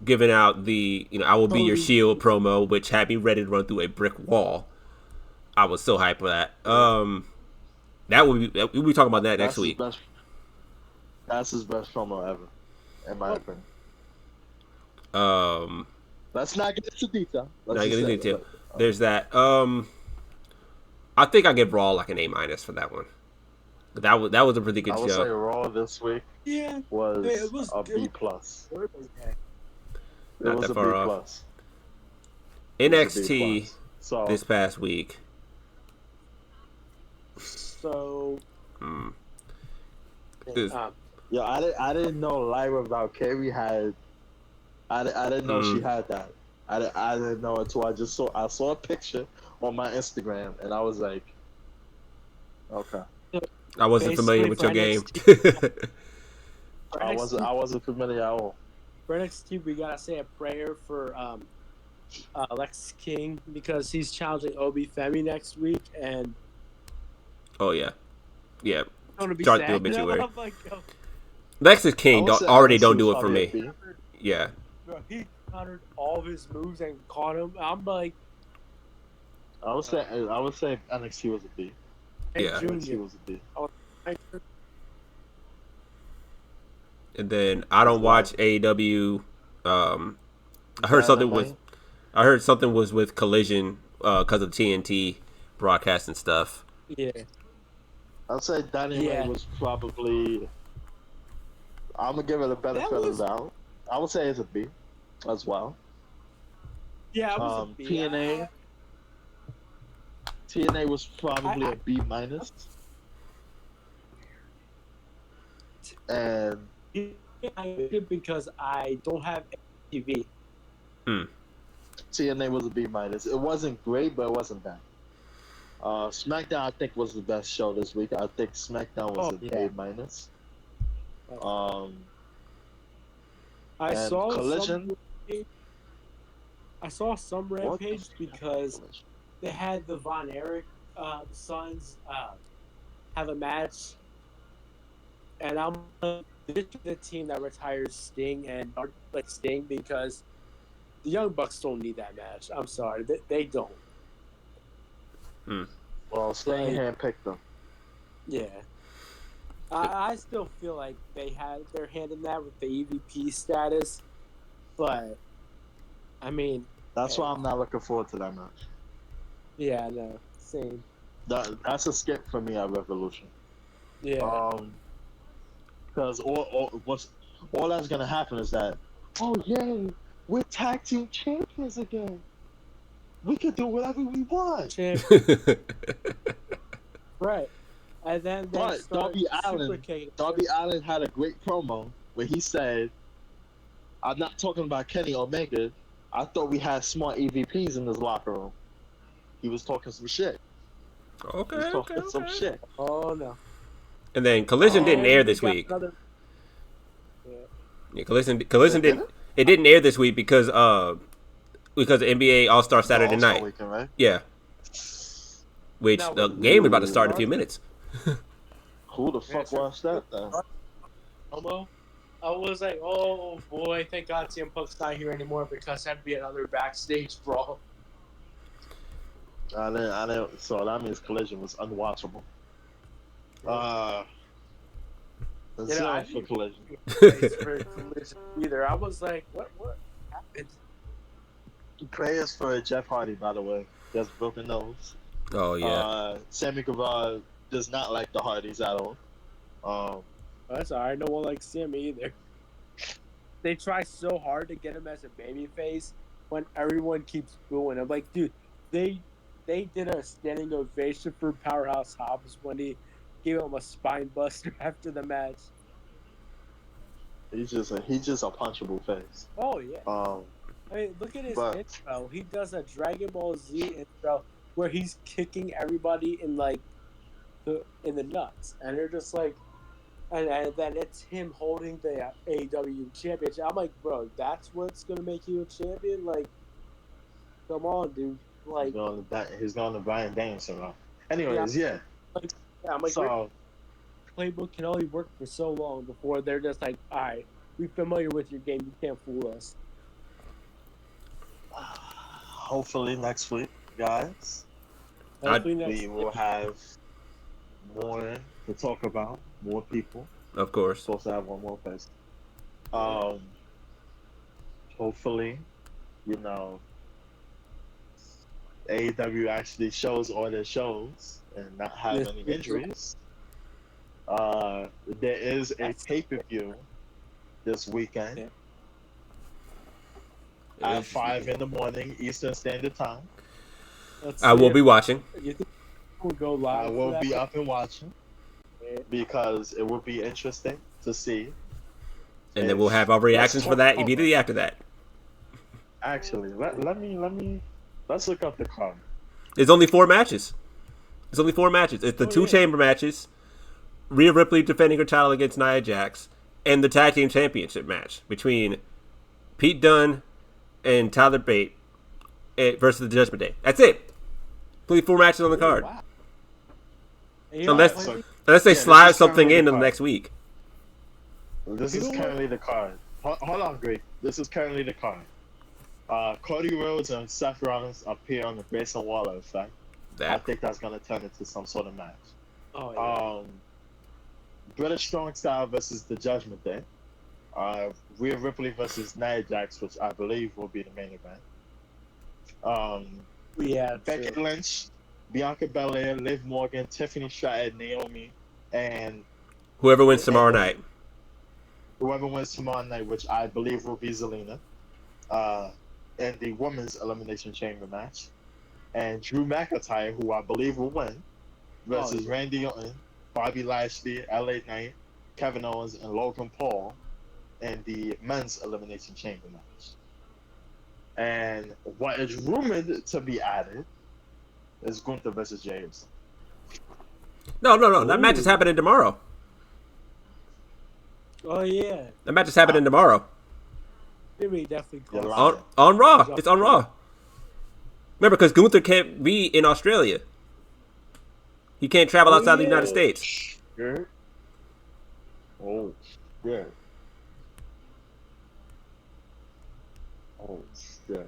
giving out the I will be your Totally. shield promo, which had me ready to run through a brick wall. I was so hyped for that. That would be we'll be talking about that next that's his week. best. That's his best promo ever, in my opinion. Um, Let's not get into detail. Let's Not just getting say into detail. that. There's that. I think I give Raw like an A- for that one. That was a pretty I good would say show. Raw this week Yeah, was it was a it B plus. was okay. It Not was that a B far off. plus. It was a B NXT plus. So this past week. So Mm. yo, I didn't know Lyra Valkyrie had. I didn't know she had that. I didn't know it until I saw a picture on my Instagram and I was like, okay. I wasn't familiar basically with for your game. NXT, for I wasn't familiar at all. for NXT, we gotta say a prayer for Lex King because he's challenging Obi Femi next week, and Oh yeah, yeah. I'm gonna be Start the sad. obituary. I'm like, yo, Lexus I King would say already NXT don't was do it for probably a me. B. Yeah, bro, he countered all of his moves and caught him. I'm like, I would say NXT was a B. hey, Yeah. NXT Junior. was a B. and then I don't watch AEW. I heard something was Dynamite. I heard something was with Collision because of TNT broadcast and stuff. Yeah, I'd say Dynamite Yeah. was probably. I'm gonna give it a benefit of the doubt. I would say it's a B, as well. yeah, I was a B. TNA. TNA was probably a B minus. And Because I don't have TV. TNA was a B minus. It wasn't great, but it wasn't bad. SmackDown, I think, was the best show this week. I think SmackDown was A minus. I and saw Collision. I saw some What the Rampage fuck? because Collision. they had the Von Erich sons have a match, and I'm this is the team that retires Sting and like Sting because the Young Bucks don't need that match. I'm sorry, they don't. Well, Sting handpicked them. Yeah. I still feel like they had their hand in that with the EVP status, but I mean, That's why I'm not looking forward to that match. yeah, no, same. That's a skip for me at Revolution. Yeah. Because all that's gonna happen is that, oh yay, we're tag team champions again. We can do whatever we want. Champ. Right. And then they But start super kicking. Darby Allin had a great promo where he said, "I'm not talking about Kenny Omega. I thought we had smart EVPs in this locker room." He was talking some shit. He was talking some shit. Oh no. And then Collision didn't air And we this got week. another. Yeah. Yeah, Collision didn't. It didn't air this week because of NBA All Star Saturday All-Star night. Weekend, right? Yeah. Which Now, the game is about to start in a few minutes. Who the fuck watched that then? Promo. I was like, oh boy, thank God CM Punk's not here anymore because that'd be another backstage brawl. I didn't. So that means Collision was unwatchable. Zero I for Collision. for Collision either. I was like, what happened? Prayers for Jeff Hardy, by the way. He has a broken nose. Oh yeah. Sammy Guevara does not like the Hardys at all. That's alright. No one likes Sammy either. They try so hard to get him as a babyface when everyone keeps booing. I'm like, dude, they did a standing ovation for Powerhouse Hobbs when he gave him a spine buster after the match. He's just a punchable face. Oh yeah. I mean, look at his but- intro. He does a Dragon Ball Z intro where he's kicking everybody in in the nuts, and they're just like, and then it's him holding the AEW championship. I'm like, bro, that's what's gonna make you a champion? Like, come on, dude. Like, he's going to Brian Danielson now. Anyways, yeah. I'm like, So playbook can only work for so long before they're just like, all right, we're familiar with your game. You can't fool us. hopefully next week, guys, Hopefully next we will have more to talk about. More people. Of course. Supposed to have one more person. Hopefully, AEW actually shows all their shows and not have any injuries. There is a pay-per-view this weekend at 5 in the morning Eastern Standard Time. I will be watching. You think we'll go live? I will be up and watching because it will be interesting to see. And then we'll have our reactions for that immediately after that. Actually, let's look up the card. There's only 4 matches. It's the 2 chamber matches, Rhea Ripley defending her title against Nia Jax, and the tag team championship match between Pete Dunne and Tyler Bate versus the Judgment Day. That's it. Only 4 matches on the card. Wow. Unless they slide something in the next week. This is currently the card. Hold on, Greg. This is currently the card. Cody Rhodes and Seth Rollins appear on the Grayson Waller effect. I think that's going to turn into some sort of match. Oh, yeah. British Strong Style versus the Judgment Day. Rhea Ripley versus Nia Jax, which I believe will be the main event. Becky Lynch, Bianca Belair, Liv Morgan, Tiffany Stratton, Naomi, and whoever wins tomorrow night. Whoever wins tomorrow night, which I believe will be Zelina, in the women's elimination chamber match, and Drew McIntyre, who I believe will win, versus Randy Orton, Bobby Lashley, LA Knight, Kevin Owens, and Logan Paul in the men's elimination chamber match. And what is rumored to be added is Gunther versus Jey Uso. No. That match is happening tomorrow. Oh yeah. That match is happening tomorrow. Jimmy definitely on Raw. It's on Raw. Remember, because Gunther can't be in Australia. He can't travel outside the United States. Shit. Oh shit. Oh shit.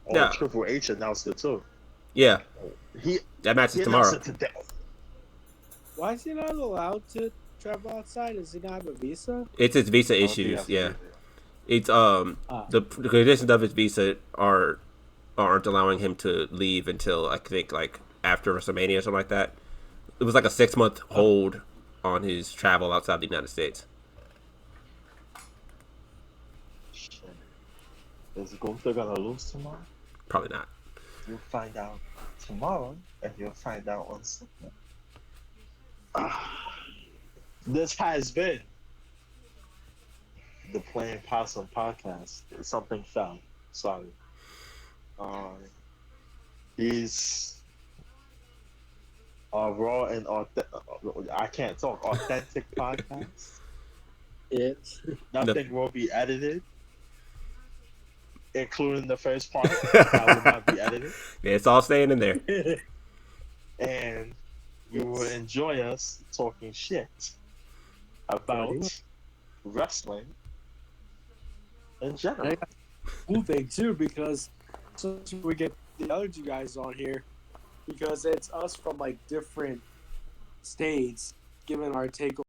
Oh, Yeah. Triple H announced it too. Yeah. That match He is tomorrow. announced it today. Why is he not allowed to travel outside? Does he not have a visa? It's his visa issues. Yeah. It's the conditions of his visa aren't allowing him to leave until I think like after WrestleMania or something like that. it was like a 6-month hold on his travel outside the United States. Shit. Is Gunther gonna lose tomorrow? Probably not. You'll find out tomorrow, and you'll find out on Sunday. This has been the Playin Possum podcast. Something fell. Sorry. These are raw and I can't talk. Authentic podcasts. Yes. Nothing will be edited, including the first part. That will not be edited. Yeah, it's all staying in there. And you will enjoy us talking shit about wrestling in general. Cool thing too, because since we get the other two guys on here, because it's us from like different states giving our take